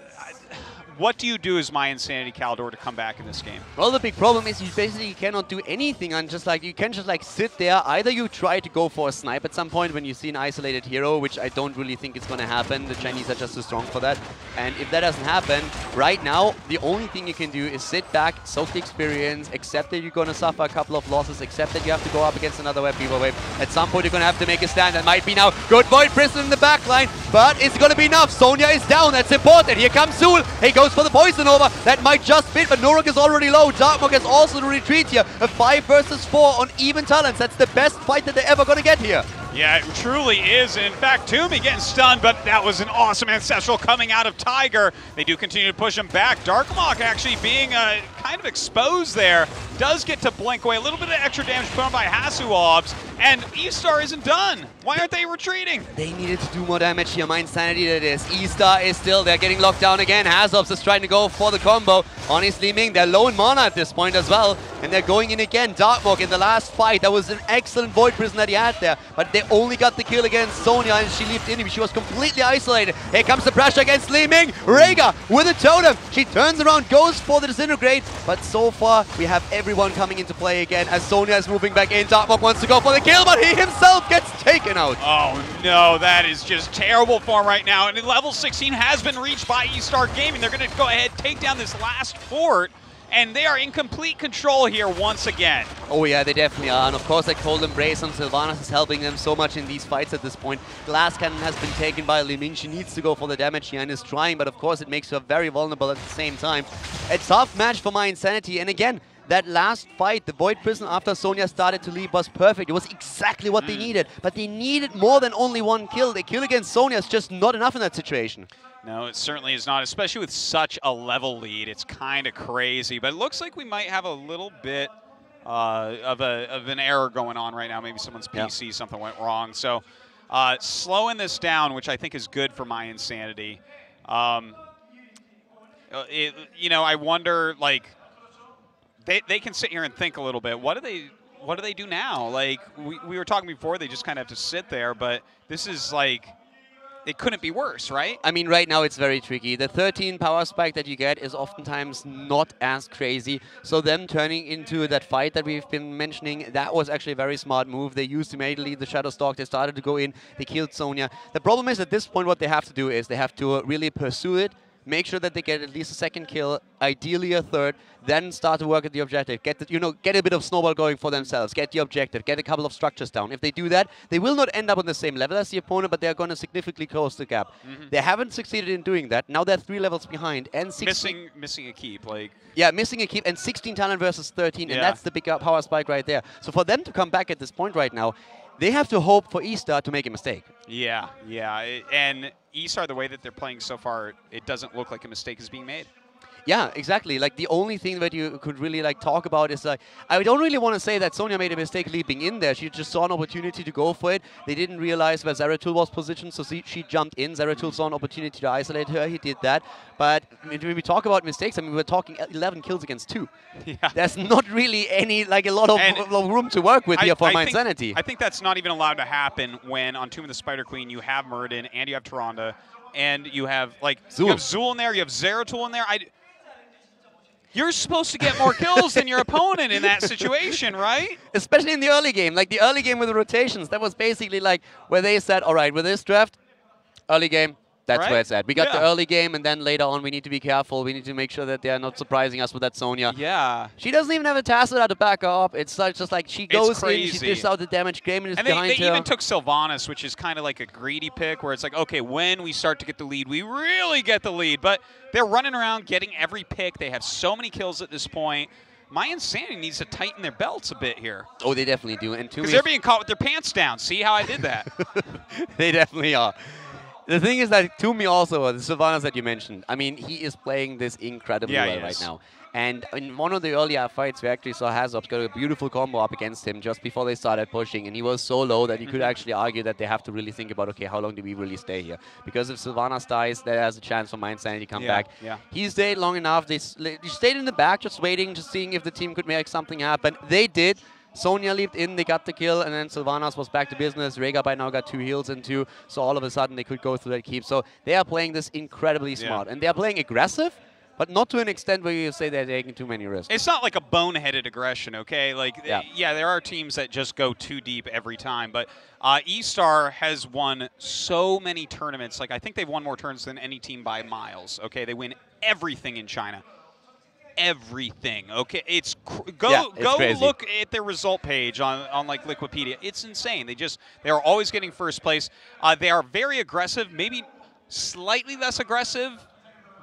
What do you do as mYinsanity Caldor to come back in this game? Well, the big problem is you basically cannot do anything, and just like you can just like sit there. Either you try to go for a snipe at some point when you see an isolated hero, which I don't really think is going to happen. The Chinese are just too strong for that. And if that doesn't happen, right now, the only thing you can do is sit back, soak the experience, accept that you're going to suffer a couple of losses, accept that you have to go up against another web Beaver wave. At some point, you're going to have to make a stand. That might be now. Good Void Prison in the back line, but it's going to be enough. Sonya is down. That's important. Here comes Zul. He goes for the poison over. That might just fit, but Nuruk is already low. Darkmok has also to retreat here. A 5 versus 4 on even talents. That's the best fight that they're ever going to get here. Yeah, it truly is. In fact, Toomey getting stunned, but that was an awesome Ancestral coming out of Tiger. They do continue to push him back. Darkmok actually being kind of exposed there. Does get to blink away. A little bit of extra damage put on by Hasuobs, and eStar isn't done. Why aren't they retreating? They needed to do more damage here. mYinsanity that is. eStar is still there, getting locked down again. Hasuobs is trying to go for the combo. Honestly, Ming, they're low in mana at this point as well, and they're going in again. Darkmok in the last fight, that was an excellent Void Prison that he had there, but they only got the kill against Sonya, and she leaped in. She was completely isolated. Here comes the pressure against Li Ming. Rhaegar with a totem. She turns around, goes for the disintegrate, but so far we have everyone coming into play again as Sonya is moving back in. Darkmok wants to go for the kill, but he himself gets taken out. Oh no, that is just terrible form right now. And level 16 has been reached by eStar Gaming. They're going to go ahead, take down this last fort, and they are in complete control here once again. Oh yeah, they definitely are. And of course, that Cold Embrace on Sylvanas is helping them so much in these fights at this point. Glass Cannon has been taken by Li Ming. She needs to go for the damage here and is trying, but of course it makes her very vulnerable at the same time. A tough match for mYinsanity, and again, that last fight, the Void Prison after Sonya started to leave was perfect. It was exactly what they needed, but they needed more than only one kill. The kill against Sonya is just not enough in that situation. No, it certainly is not, especially with such a level lead. It's kind of crazy, but it looks like we might have a little bit of an error going on right now. Maybe someone's PC, something went wrong. So slowing this down, which I think is good for mYinsanity. You know, I wonder, like, they can sit here and think a little bit. What do they do now? Like, we were talking before, they just kind of have to sit there, but this is like, it couldn't be worse, right? I mean, right now it's very tricky. The 13 power spike that you get is oftentimes not as crazy. So them turning into that fight that we've been mentioning, that was actually a very smart move. They used immediately the Shadow Stalk. They started to go in. They killed Sonya. The problem is at this point what they have to do is they have to really pursue it, make sure that they get at least a second kill, ideally a third, then start to work at the objective. Get a bit of snowball going for themselves. Get the objective. Get a couple of structures down. If they do that, they will not end up on the same level as the opponent, but they're going to significantly close the gap. They haven't succeeded in doing that. Now they're 3 levels behind and missing a keep, like. Yeah, missing a keep and 16 talent versus 13, and that's the big power spike right there. So for them to come back at this point right now, they have to hope for eStar to make a mistake. Yeah, and eStar, the way that they're playing so far, it doesn't look like a mistake is being made. Yeah, exactly. Like, the only thing that you could really like talk about is like, I don't really want to say that Sonya made a mistake leaping in there. She just saw an opportunity to go for it. They didn't realize where Zeratul was positioned, so she jumped in. Zeratul saw an opportunity to isolate her. He did that. But when we talk about mistakes, I mean, we're talking 11 kills against 2. Yeah. There's not really any, like, a lot of room to work with here for mYinsanity. I think that's not even allowed to happen when on Tomb of the Spider Queen you have Muradin and you have Tyrande and you have, like, Zul. You have Zul in there, you have Zeratul in there. You're supposed to get more kills than your opponent in that situation, right? Especially in the early game. Like, the early game with the rotations, that was basically like where they said, all right, with this draft, early game, that's where it's at. We got the early game, and then later on we need to be careful. We need to make sure that they're not surprising us with that Sonya. Yeah. She doesn't even have a Tacit to back her up. It's just like she goes in, she dishes out the damage, Grayman is behind her. They even took Sylvanas, which is kind of like a greedy pick, where it's like, okay, when we start to get the lead, we really get the lead. But they're running around getting every pick. They have so many kills at this point. mYinsanity needs to tighten their belts a bit here. Oh, they definitely do. Because they're being caught with their pants down. See how I did that? They definitely are. The thing is that Toomey also, the Sylvanas that you mentioned, I mean, he is playing this incredibly well right now. And in one of the earlier fights, we actually saw Hasuobs got a beautiful combo up against him just before they started pushing. And he was so low that you could actually argue that they have to really think about, okay, how long do we really stay here? Because if Sylvanas dies, there has a chance for mYinsanity to come back. He stayed long enough. They stayed in the back, just waiting, just seeing if the team could make something happen. They did. Sonya leaped in, they got the kill, and then Sylvanas was back to business. Rhaegar by now got 2 heals and 2, so all of a sudden they could go through that keep. So they are playing this incredibly smart, and they are playing aggressive, but not to an extent where you say they're taking too many risks. It's not like a boneheaded aggression, okay? Like, Yeah. yeah, there are teams that just go too deep every time, but eStar has won so many tournaments. Like, I think they've won more tournaments than any team by miles, okay? They win everything in China. Everything, okay? It's go crazy. look at their result page on like Liquipedia. It's insane. They are always getting first place. They are very aggressive, maybe slightly less aggressive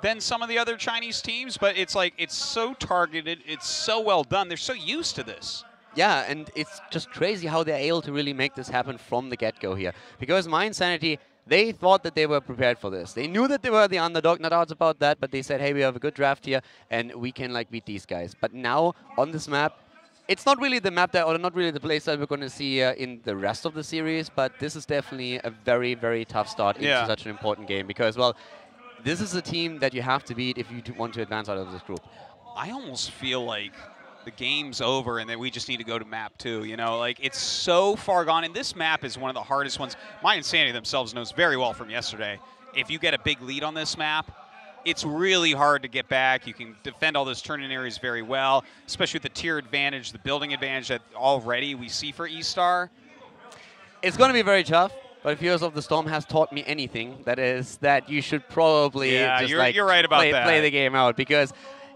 than some of the other Chinese teams, but it's like it's so targeted, it's so well done. They're so used to this. Yeah, and it's just crazy how they're able to really make this happen from the get-go here. Because mYinsanity, they thought that they were prepared for this. They knew that they were the underdog, no doubts about that, but they said, hey, we have a good draft here, and we can like beat these guys. But now, on this map, it's not really the map that, or not really the playstyle we're going to see in the rest of the series, but this is definitely a very, very tough start into such an important game. Because, well, this is a team that you have to beat if you want to advance out of this group. I almost feel like the game's over and that we just need to go to map 2. You know, like it's so far gone. And this map is one of the hardest ones. mYinsanity themselves knows very well from yesterday. If you get a big lead on this map, it's really hard to get back. You can defend all those turn-in areas very well, especially with the tier advantage, the building advantage that already we see for eStar. It's going to be very tough. But if Heroes of the Storm has taught me anything, that is that you should probably just you're right about play the game out. Because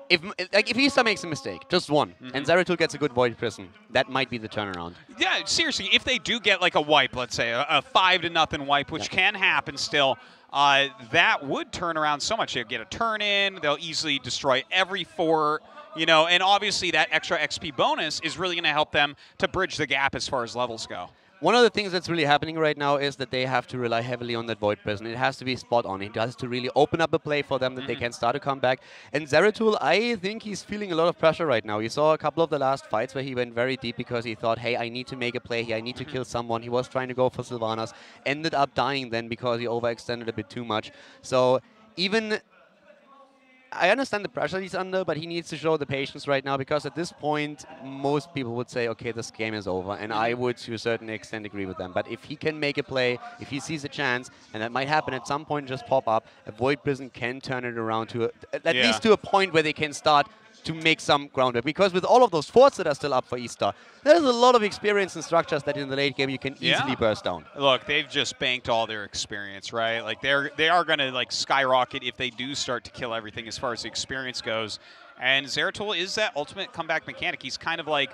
if eStar makes a mistake, just one, and Zeratul gets a good Void Prison, that might be the turnaround. Yeah, seriously, if they do get like a wipe, let's say, a 5-0 wipe, which can happen still, that would turn around so much. They'll get a turn in, they'll easily destroy every fort, you know, and obviously that extra XP bonus is really going to help them to bridge the gap as far as levels go. One of the things that's really happening right now is that they have to rely heavily on that Void Prison. It has to be spot on. It has to really open up a play for them that they can start to come back. And Zeratul, I think he's feeling a lot of pressure right now. You saw a couple of the last fights where he went very deep because he thought, hey, I need to make a play here. I need to kill someone. He was trying to go for Sylvanas. Ended up dying then because he overextended a bit too much. So even I understand the pressure he's under, but he needs to show the patience right now because at this point, most people would say, okay, this game is over. And I would, to a certain extent, agree with them. But if he can make a play, if he sees a chance, and that might happen at some point, just pop up, a Void Prison can turn it around to at least to a point where they can start to make some groundwork. Because with all of those forts that are still up for eStar, there's a lot of experience and structures that in the late game you can easily burst down. Look, they've just banked all their experience, right? Like they are going to like skyrocket if they do start to kill everything as far as the experience goes. And Zeratul is that ultimate comeback mechanic. He's kind of like,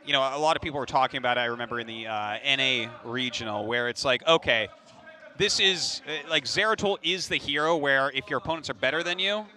you know, a lot of people were talking about it, I remember in the NA regional, where it's like, okay, this is like Zeratul is the hero where if your opponents are better than you,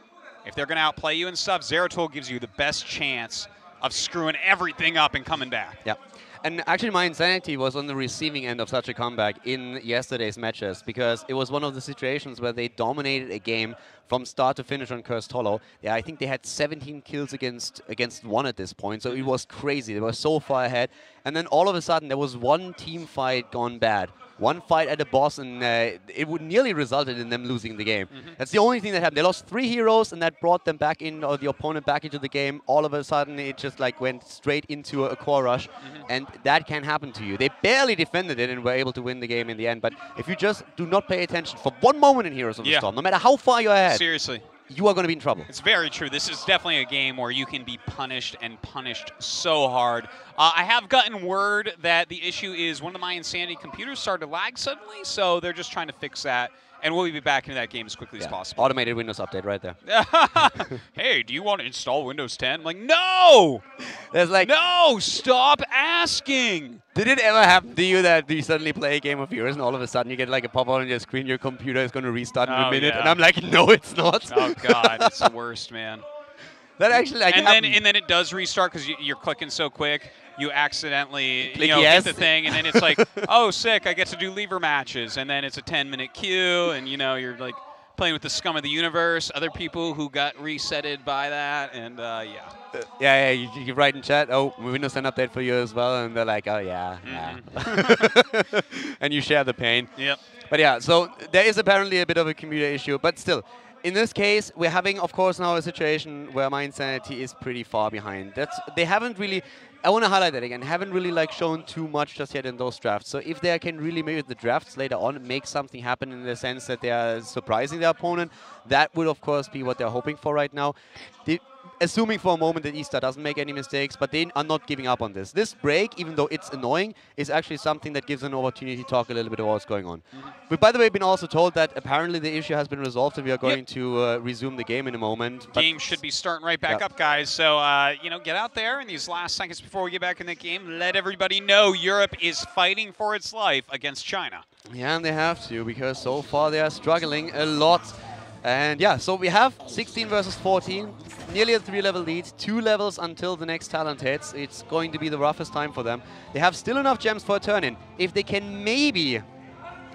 if they're going to outplay you and stuff, Zeratul gives you the best chance of screwing everything up and coming back. Yeah. And actually, mYinsanity was on the receiving end of such a comeback in yesterday's matches because it was one of the situations where they dominated a game from start to finish on Cursed Hollow. Yeah, I think they had 17 kills against 1 at this point, so it was crazy. They were so far ahead. And then all of a sudden, there was one team fight gone bad. One fight at a boss, and it would nearly resulted in them losing the game. That's the only thing that happened. They lost 3 heroes, and that brought them back in, or the opponent back into the game. All of a sudden, it just like went straight into a core rush, and that can happen to you. They barely defended it and were able to win the game in the end. But if you just do not pay attention for one moment in Heroes of the Storm, no matter how far you're ahead, seriously, you are going to be in trouble. It's very true. This is definitely a game where you can be punished and punished so hard. I have gotten word that the issue is one of the mYinsanity computers started to lag suddenly, so they're just trying to fix that. And we'll be back into that game as quickly as possible. Automated Windows update right there. Hey, do you want to install Windows 10? I'm like, no! There's like, no, stop asking! Did it ever happen to you that you suddenly play a game of Heroes and all of a sudden you get like a pop-up on your screen, your computer is going to restart in a minute? Yeah. And I'm like, no, it's not. Oh, God, it's the worst, man. That actually like and then it does restart because you're clicking so quick. You accidentally hit the thing, and then it's like, oh, sick, I get to do lever matches. And then it's a 10-minute queue, and, you're like playing with the scum of the universe, other people who got resetted by that, and, you write in chat, oh, Windows 10 update for you as well, and they're like, oh, yeah. And you share the pain. Yep. But yeah, so there is apparently a bit of a computer issue, but still. In this case, we're having, of course, now a situation where mYinsanity is pretty far behind. They haven't really I want to highlight that again. Haven't really like shown too much just yet in those drafts. So if they can really maybe the drafts later on make something happen in the sense that they are surprising their opponent, that would of course be what they're hoping for right now. Assuming for a moment that eStar doesn't make any mistakes, but they are not giving up on this. This break, even though it's annoying, is actually something that gives an opportunity to talk a little bit about what's going on. We've, by the way, been also told that apparently the issue has been resolved and we are going to resume the game in a moment. Game should be starting right back up, guys. So, you know, get out there in these last seconds before we get back in the game. Let everybody know Europe is fighting for its life against China. Yeah, and they have to, because so far they are struggling a lot. And yeah, so we have 16 versus 14, nearly a 3-level lead, 2 levels until the next talent hits. It's going to be the roughest time for them. They have still enough gems for a turn-in. If they can maybe, and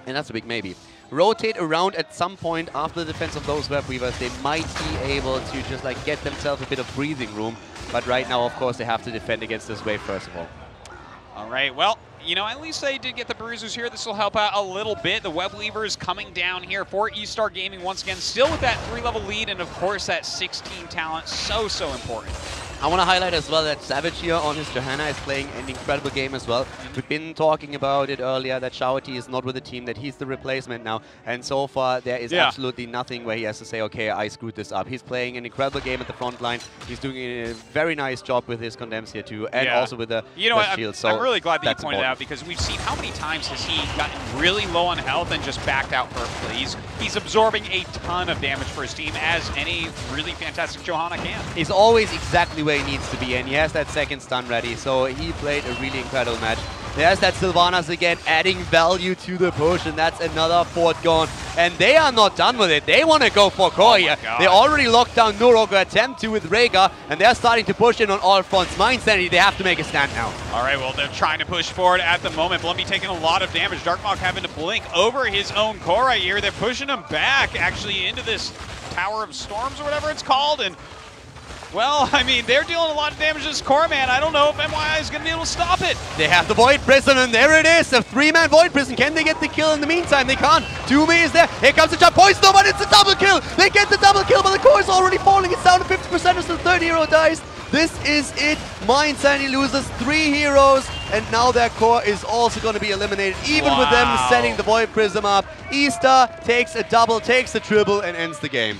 that's a big maybe, rotate around at some point after the defense of those Web Weavers, they might be able to just like get themselves a bit of breathing room. But right now, of course, they have to defend against this wave first of all. All right, well, you know, at least they did get the bruisers here. This will help out a little bit. The Web Weavers coming down here for eStar Gaming once again, still with that 3-level lead, and of course that 16 talent, so important. I want to highlight as well that Savage here on his Johanna is playing an incredible game as well. We've been talking about it earlier, that Shawty is not with the team, that he's the replacement now. And so far, there is absolutely nothing where he has to say, okay, I screwed this up. He's playing an incredible game at the front line. He's doing a very nice job with his condemns here too, and also with the shield. So I'm really glad that you pointed out, because we've seen how many times has he gotten really low on health and just backed out perfectly. He's absorbing a ton of damage for his team, as any really fantastic Johanna can. He's always exactly where he needs to be, and he has that second stun ready, so he played a really incredible match. There's that Sylvanas again, adding value to the push, and that's another fort gone. And they are not done with it. They want to go for core here. They already locked down Nurok, attempt to with Rhaegar, and they're starting to push in on all fronts. mYinsanity, they have to make a stand now. All right, well, they're trying to push forward at the moment. Blummy taking a lot of damage. Darkmok having to blink over his own core right here. They're pushing him back, actually, into this Tower of Storms or whatever it's called, and well, I mean, they're dealing a lot of damage to this core, man. I don't know if MYI is going to be able to stop it. They have the Void Prison, and there it is. A 3-man Void Prison. Can they get the kill in the meantime? They can't. Doomy is there. Here comes the jump. Poison, but it's a double kill. They get the double kill, but the core is already falling. It's down to 50% as the third hero dies. This is it. mYinsanity loses 3 heroes, and now their core is also going to be eliminated, even with them setting the Void Prism up. eStar takes a double, takes a triple, and ends the game.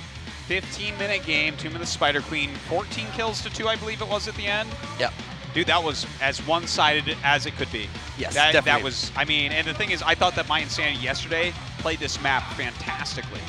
15-minute game, Tomb of the Spider Queen, 14 kills to 2, I believe it was at the end. Yep. Dude, that was as one-sided as it could be. Yes, that definitely. was, I mean, and the thing is, I thought that mYinsanity yesterday played this map fantastically.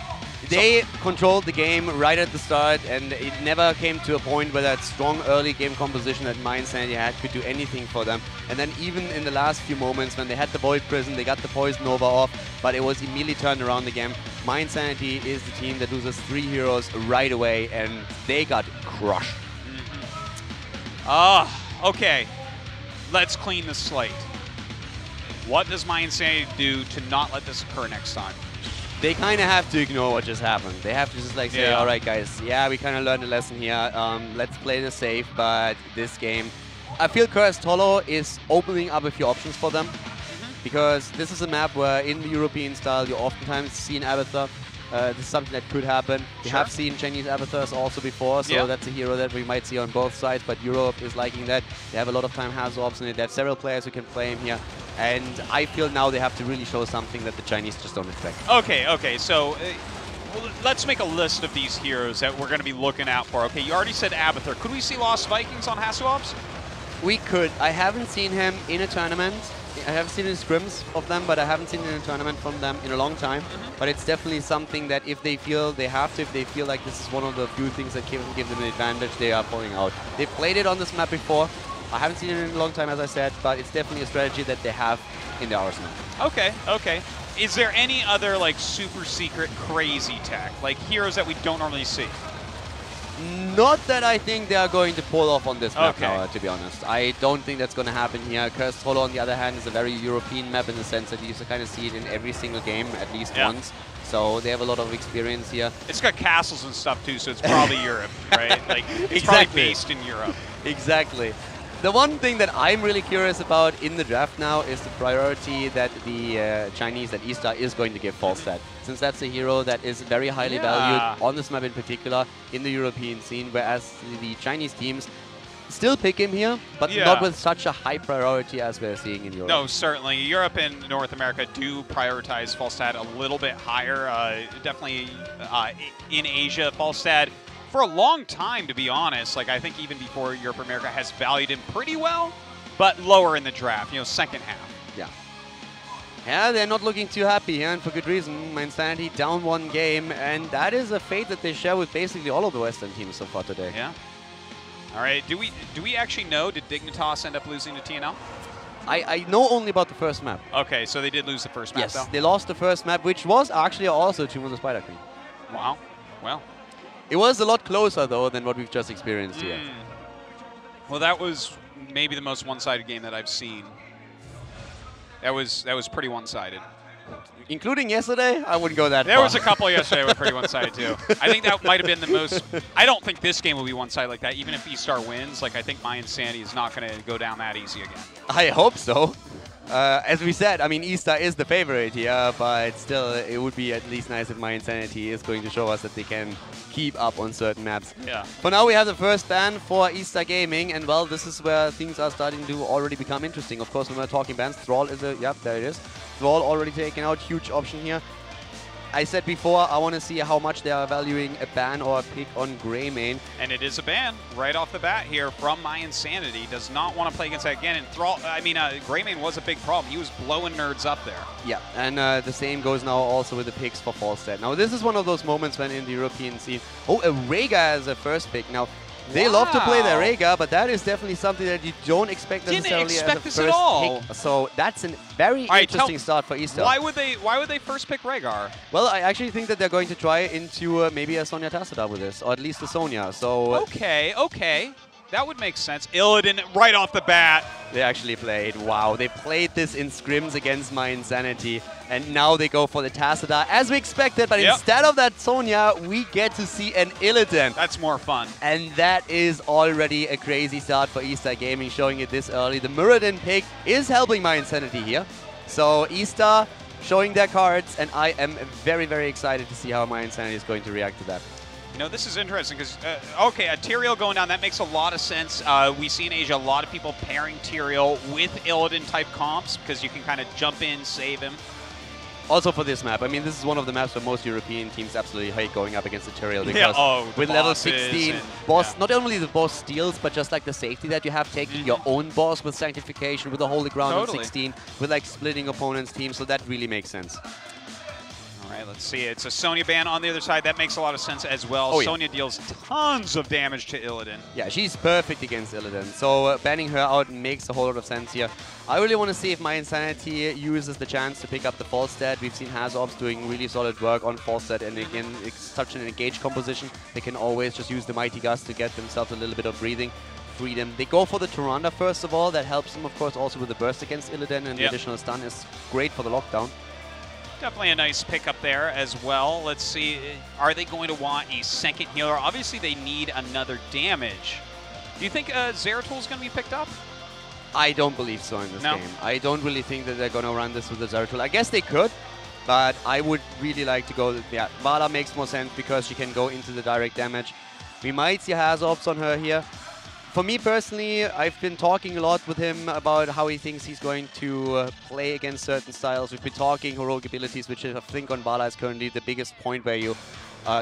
They controlled the game right at the start, and it never came to a point where that strong early game composition that mYinsanity had could do anything for them. And then even in the last few moments when they had the Void Prison, they got the Poison Nova off, but it was immediately turned around the game. mYinsanity is the team that loses 3 heroes right away, and they got crushed. Okay. Let's clean the slate. What does mYinsanity do to not let this occur next time? They kind of have to ignore what just happened. They have to just like say, all right, guys, yeah, we kind of learned a lesson here. Let's play this safe, but this game, I feel Cursed Hollow is opening up a few options for them, because this is a map where in the European style, you oftentimes see an Abathur. This is something that could happen. We have seen Chinese Abathurs also before, so that's a hero that we might see on both sides, but Europe is liking that. They have a lot of time has orbs in it. They have several players who can play him here. And I feel now they have to really show something that the Chinese just don't expect. Okay, so well, let's make a list of these heroes that we're going to be looking out for. Okay, you already said Abathur. Could we see Lost Vikings on Hasselhoffs? We could. I haven't seen him in a tournament. I have seen scrims of them, but I haven't seen in a tournament from them in a long time. But it's definitely something that if they feel they have to, if they feel like this is one of the few things that can give them an advantage, they are pulling out. They've played it on this map before. I haven't seen it in a long time, as I said, but it's definitely a strategy that they have in their arsenal. Okay. Is there any other like super secret crazy tech, like heroes that we don't normally see? Not that I think they are going to pull off on this map now, to be honest. I don't think that's going to happen here. Cursed Hollow, on the other hand, is a very European map in the sense that you used to kind of see it in every single game at least once. So they have a lot of experience here. It's got castles and stuff too, so it's probably Europe, right? Like it's probably based in Europe. Exactly. The one thing that I'm really curious about in the draft now is the priority that the Chinese, that eStar is going to give Falstad. Since that's a hero that is very highly valued on this map in particular in the European scene, whereas the Chinese teams still pick him here, but Yeah. not with such a high priority as we're seeing in Europe. No, certainly. Europe and North America do prioritize Falstad a little bit higher. Definitely in Asia, Falstad, for a long time, to be honest, like I think even before Europe America, has valued him pretty well, but lower in the draft, you know, second half. Yeah. Yeah, they're not looking too happy here, and for good reason. mYinsanity down 1 game, and that is a fate that they share with basically all of the Western teams so far today. Yeah. All right. Do we actually know? Did Dignitas end up losing to TNL? I know only about the first map. Okay, so they did lose the first map, Yes, though. they lost the first map, which was actually also Tomb of the Spider Queen. Wow. Well. It was a lot closer, though, than what we've just experienced here. Well, that was maybe the most one-sided game that I've seen. That was pretty one-sided. Including yesterday, I wouldn't go that There far. was a couple yesterday that were pretty one-sided, too. I think that might have been the most... I don't think this game will be one-sided like that. Even if eStar wins, like I think mYinsanity is not going to go down that easy again. I hope so. As we said, I mean, eStar is the favorite here, but still, it would be at least nice if mYinsanity is going to show us that they can keep up on certain maps. Yeah. For now, we have the first ban for eStar Gaming, and well, this is where things are starting to already become interesting. Of course, when we're talking bans, Thrall is a... Yep, there it is. Thrall already taken out, huge option here. I said before, I want to see how much they are valuing a ban or a pick on Greymane. And it is a ban right off the bat here from mYinsanity. Does not want to play against that again. And Thrall, I mean, Greymane was a big problem. He was blowing nerds up there. Yeah, and the same goes now also with the picks for Falstad. Now, this is one of those moments when in the European scene... Oh, a Rhaegar as a first pick. Now, they love to play their Rhaegar, but that is definitely something that you don't expect necessarily expect as a this first at all. pick. So that's a very interesting start for eStar. Why would they first pick Rhaegar? Well, I actually think that they're going to try into maybe a Sonya Tassadar with this, or at least a Sonya. So Okay. That would make sense. Illidan right off the bat. they actually played. Wow, they played this in scrims against mYinsanity, and now they go for the Tassadar as we expected. But instead of that Sonya, we get to see an Illidan. That's more fun. And that is already a crazy start for eStar Gaming, showing it this early. The Muradin pick is helping mYinsanity here. So eStar showing their cards, and I am very, very excited to see how mYinsanity is going to react to that. You know, this is interesting because, okay, a Tyrael going down, that makes a lot of sense. We see in Asia a lot of people pairing Tyrael with Illidan-type comps because you can kind of jump in, save him. Also for this map, I mean, this is one of the maps where most European teams absolutely hate going up against the Tyrael because with level 16, boss, not only the boss steals, but just like the safety that you have, taking your own boss with Sanctification, with the Holy Ground on 16, with like splitting opponents' teams, so that really makes sense. All right, let's see. It's a Sonya ban on the other side. That makes a lot of sense as well. Oh, yeah. Sonya deals tons of damage to Illidan. Yeah, she's perfect against Illidan, so banning her out makes a whole lot of sense here. I really want to see if mYinsanity uses the chance to pick up the Falstad. We've seen Hazobs doing really solid work on Falstad, and again, it's such an engaged composition. They can always just use the Mighty Gust to get themselves a little bit of breathing freedom. They go for the Tyrande first of all. That helps them, of course, also with the burst against Illidan, and the additional stun is great for the lockdown. Definitely a nice pickup there as well. Let's see, are they going to want a second healer? Obviously, they need another damage. Do you think Zeratul is going to be picked up? I don't believe so in this game. I don't really think that they're going to run this with the Zeratul. I guess they could, but I would really like to go... Yeah, Vala makes more sense because she can go into the direct damage. We might see Hazobs on her here. For me personally, I've been talking a lot with him about how he thinks he's going to play against certain styles. We've been talking heroic abilities, which I think on Vala is currently the biggest point where you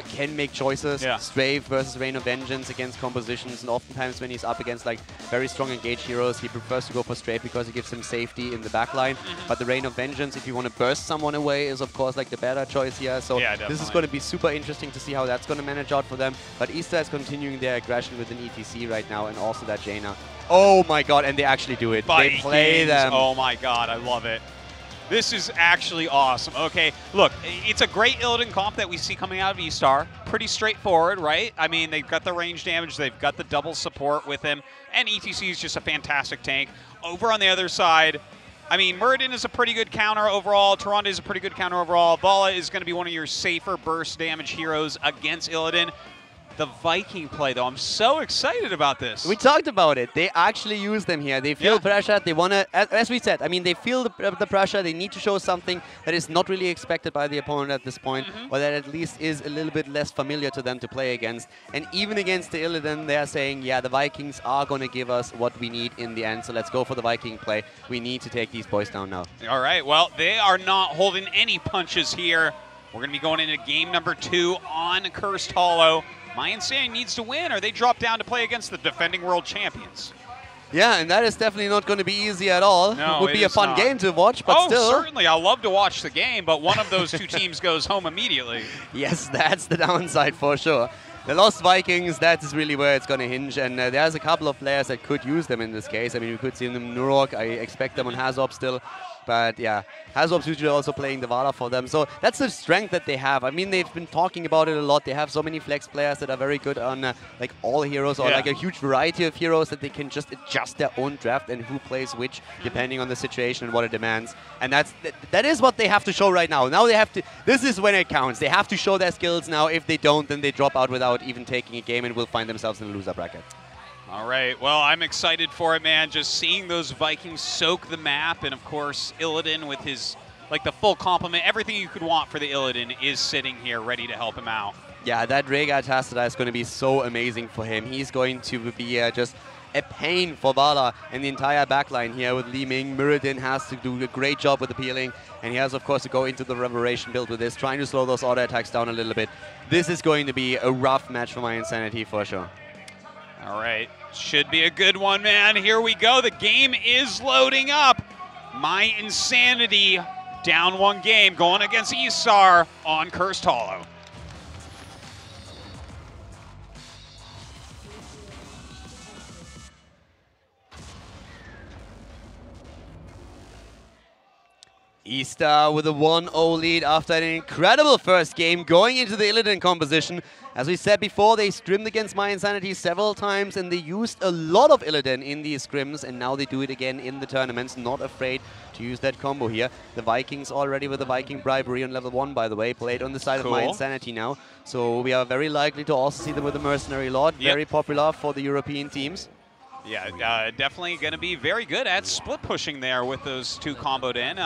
can make choices. Strafe versus Reign of Vengeance against compositions, and oftentimes when he's up against like very strong engaged heroes, he prefers to go for Strafe because it gives him safety in the backline. But the Reign of Vengeance, if you want to burst someone away, is of course like the better choice here. So this is going to be super interesting to see how that's going to manage out for them. But eStar is continuing their aggression with an ETC right now, and also that Jaina. Oh my god, and they actually do it. Vikings. They play them. Oh my god, I love it. This is actually awesome. Okay, look, it's a great Illidan comp that we see coming out of eStar. Pretty straightforward, right? I mean, they've got the range damage, they've got the double support with him, and ETC is just a fantastic tank. Over on the other side, I mean, Muradin is a pretty good counter overall. Tyrande is a pretty good counter overall. Vala is going to be one of your safer burst damage heroes against Illidan. The Viking play, though, I'm so excited about this. We talked about it. They actually use them here. They feel pressure. They want to, as we said, I mean, they feel the pressure. They need to show something that is not really expected by the opponent at this point, or that at least is a little bit less familiar to them to play against. And even against the Illidan, they're saying, yeah, the Vikings are going to give us what we need in the end. So let's go for the Viking play. We need to take these boys down now. All right, well, they are not holding any punches here. We're going to be going into game number 2 on Cursed Hollow. mYinsanity needs to win, or they drop down to play against the defending world champions. Yeah, and that is definitely not going to be easy at all. No, it would be a fun game to watch, but still. Oh, certainly. I love to watch the game, but one of those two teams goes home immediately. Yes, that's the downside for sure. The Lost Vikings, that is really where it's going to hinge, and there's a couple of players that could use them in this case. I mean, we could see them in Nurok. I expect them on Hazop still. But yeah, Hazop's usually also playing the Vala for them. So that's the strength that they have. I mean, they've been talking about it a lot. They have so many flex players that are very good on like all heroes, or like a huge variety of heroes that they can just adjust their own draft and who plays which depending on the situation and what it demands. And that is what they have to show right now. Now they have to, this is when it counts. They have to show their skills now. If they don't, then they drop out without even taking a game and will find themselves in a loser bracket. All right, well, I'm excited for it, man. Just seeing those Vikings soak the map, and of course, Illidan with his, like, the full complement. Everything you could want for the Illidan is sitting here ready to help him out. Yeah, that Rhaegar Tassadar is going to be so amazing for him. He's going to be just a pain for Vala and the entire backline here with Li Ming. Mirrodin has to do a great job with appealing, and he has, of course, to go into the Reverberation build with this, trying to slow those auto attacks down a little bit. This is going to be a rough match for mYinsanity for sure. All right, should be a good one, man. Here we go. The game is loading up. mYinsanity down 1 game, going against eStar on Cursed Hollow. eStar with a 1-0 lead after an incredible first game going into the Illidan composition. As we said before, they scrimmed against mYinsanity several times and they used a lot of Illidan in these scrims, and now they do it again in the tournaments, not afraid to use that combo here. The Vikings already with the Viking Bribery on level 1, by the way, played on the side of mYinsanity now. So we are very likely to also see them with the Mercenary Lord, very popular for the European teams. Yeah, definitely going to be very good at split pushing there with those two comboed in.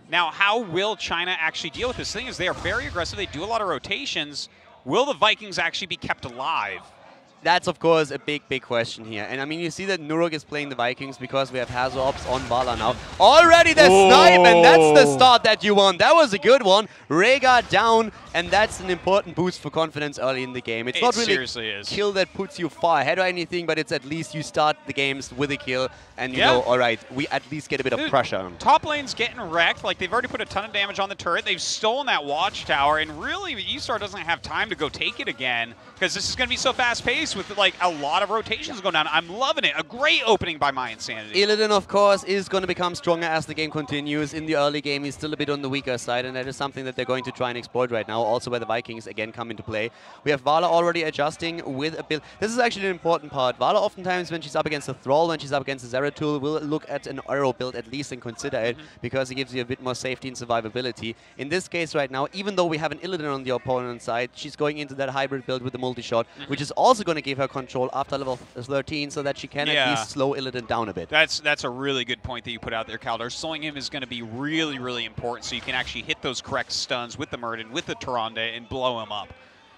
Now, how will China actually deal with this thing? Is they are very aggressive. They do a lot of rotations. Will the Vikings actually be kept alive? That's, of course, a big, big question here. And, I mean, you see that Nurok is playing the Vikings because we have Hazops on Vala now. Already the snipe, and that's the start that you want. That was a good one. Rhaegar down, and that's an important boost for confidence early in the game. It's not really a kill that puts you far ahead or anything, but it's at least you start the games with a kill, and you know, all right, we at least get a bit of pressure on. Top lane's getting wrecked. Like, they've already put a ton of damage on the turret. They've stolen that watchtower, and really, eStar doesn't have time to go take it again because this is going to be so fast-paced with, like, a lot of rotations going down. I'm loving it. A great opening by mYinsanity. Illidan, of course, is going to become stronger as the game continues. In the early game, he's still a bit on the weaker side, and that is something that they're going to try and exploit right now, also where the Vikings again come into play. We have Vala already adjusting with a build. This is actually an important part. Vala oftentimes, when she's up against a Thrall, when she's up against a Zeratul, will look at an arrow build at least and consider it, because it gives you a bit more safety and survivability. In this case right now, even though we have an Illidan on the opponent's side, she's going into that hybrid build with the multi-shot, which is also going to give her control after level 13 so that she can at least slow Illidan down a bit. That's a really good point that you put out there, Kaldar. Slowing him is going to be really, really important so you can actually hit those correct stuns with the Murden, with the Tyrande, and blow him up.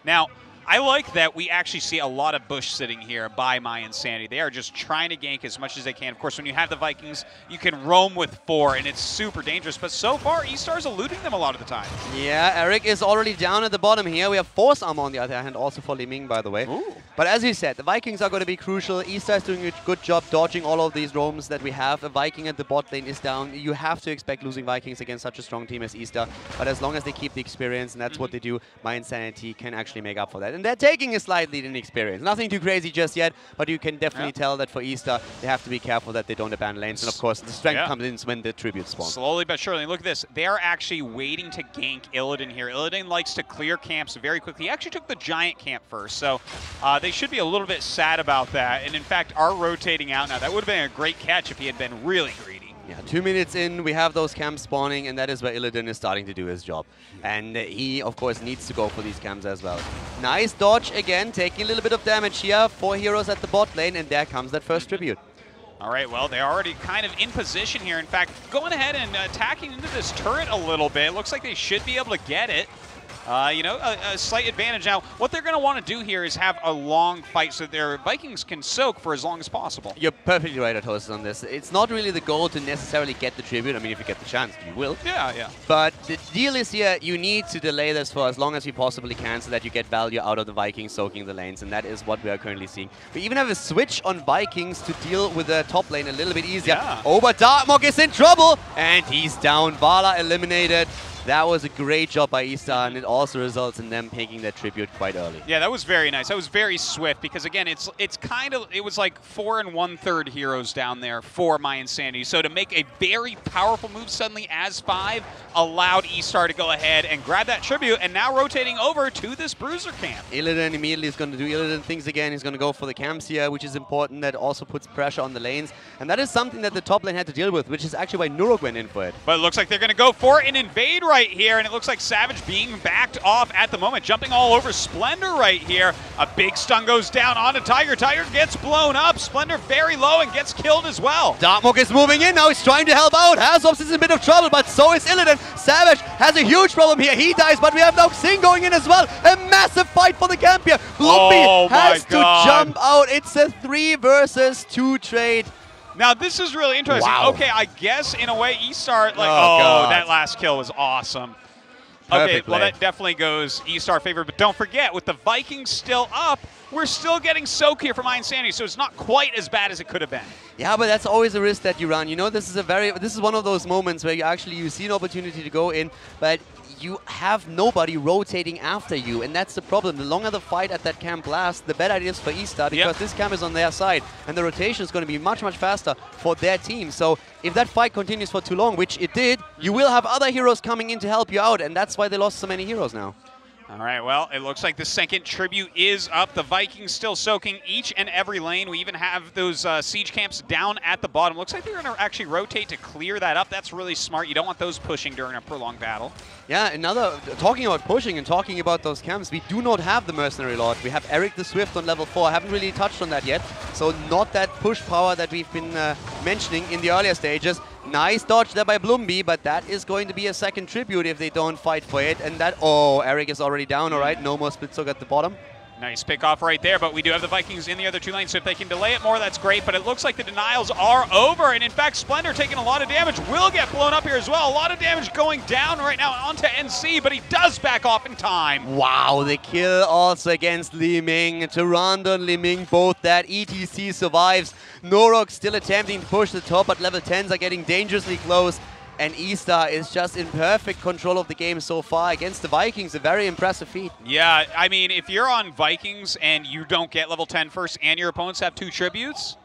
Now, I like that we actually see a lot of bush sitting here by mYinsanity. They are just trying to gank as much as they can. Of course, when you have the Vikings, you can roam with 4, and it's super dangerous. But so far, eStar's eluding them a lot of the time. Yeah, Eric is already down at the bottom here. We have Force Armor on the other hand, also for Li Ming, by the way. Ooh. But as you said, the Vikings are going to be crucial. eStar is doing a good job dodging all of these roams that we have. A Viking at the bot lane is down. You have to expect losing Vikings against such a strong team as eStar. But as long as they keep the experience, and that's what they do, mYinsanity can actually make up for that. And they're taking a slight lead in experience. Nothing too crazy just yet, but you can definitely tell that for eStar, they have to be careful that they don't abandon lanes. And of course, the strength comes in when the tributes spawn. Slowly but surely. Look at this. They are actually waiting to gank Illidan here. Illidan likes to clear camps very quickly. He actually took the giant camp first, so they should be a little bit sad about that. And in fact, are rotating out now. That would have been a great catch if he had been really greedy. Yeah, 2 minutes in, we have those camps spawning, and that is where Illidan is starting to do his job. And he, of course, needs to go for these camps as well. Nice dodge again, taking a little bit of damage here. 4 heroes at the bot lane, and there comes that first tribute. All right, well, they're already kind of in position here. In fact, going ahead and attacking into this turret a little bit. Looks like they should be able to get it. You know, a slight advantage. Now, what they're going to want to do here is have a long fight so their Vikings can soak for as long as possible. You're perfectly right, Atosis, on this. It's not really the goal to necessarily get the tribute. I mean, if you get the chance, you will. Yeah, yeah. But the deal is here, you need to delay this for as long as you possibly can so that you get value out of the Vikings soaking the lanes, and that is what we are currently seeing. We even have a switch on Vikings to deal with the top lane a little bit easier. Yeah. Oh, but Darkmok is in trouble, and he's down. Vala eliminated. That was a great job by eStar, and it also results in them taking that tribute quite early. Yeah, that was very nice. That was very swift because, again, it was like 4 1/3 heroes down there for mYinsanity. So to make a very powerful move suddenly as 5 allowed eStar to go ahead and grab that tribute, and now rotating over to this Bruiser camp. Illidan immediately is going to do Illidan things again. He's going to go for the camps here, which is important. That also puts pressure on the lanes. And that is something that the top lane had to deal with, which is actually why Nurok went in for it. But it looks like they're going to go for an invade right here, and it looks like Savage being backed off at the moment, jumping all over Splendor right here. A big stun goes down onto Tiger. Tiger gets blown up. Splendor very low and gets killed as well. Darkmok is moving in now. He's trying to help out. Hazops is in a bit of trouble, but so is Illidan. Savage has a huge problem here. He dies, but we have now Xing going in as well. A massive fight for the camp here. Bloomby has to jump out. It's a 3 versus 2 trade. Now, this is really interesting. Wow. Okay, I guess in a way, eStar, like, God. That last kill was awesome. Perfect Okay, well, play. that definitely goes eStar favor, but don't forget, with the Vikings still up, we're still getting soak here from mYinsanity, so it's not quite as bad as it could have been. Yeah, but that's always a risk that you run. You know, this is one of those moments where you see an opportunity to go in, but you have nobody rotating after you, and that's the problem. The longer the fight at that camp lasts, the better it is for eStar, because this camp is on their side, and the rotation is going to be much, much faster for their team. So if that fight continues for too long, which it did, you will have other heroes coming in to help you out, and that's why they lost so many heroes now. All right, well, it looks like the second tribute is up. The Vikings still soaking each and every lane. We even have those siege camps down at the bottom. Looks like they're going to actually rotate to clear that up. That's really smart. You don't want those pushing during a prolonged battle. Yeah, talking about pushing and talking about those camps, we do not have the Mercenary Lord. We have Eric the Swift on level 4. I haven't really touched on that yet. So not that push power that we've been mentioning in the earlier stages. Nice dodge there by Bloomby, but that is going to be a second tribute if they don't fight for it. And that, Eric is already down, all right. No more split soak at the bottom. Nice pick off right there, but we do have the Vikings in the other 2 lanes, so if they can delay it more, that's great. But it looks like the denials are over, and in fact, Splendor taking a lot of damage, will get blown up here as well. A lot of damage going down right now onto NC, but he does back off in time. Wow, the kill also against Li Ming. Tyrande and Li Ming, both that. ETC survives. Nurok still attempting to push the top, but level 10s are getting dangerously close. And eStar is just in perfect control of the game so far against the Vikings. A very impressive feat. Yeah, I mean, if you're on Vikings and you don't get level 10 first and your opponents have 2 tributes,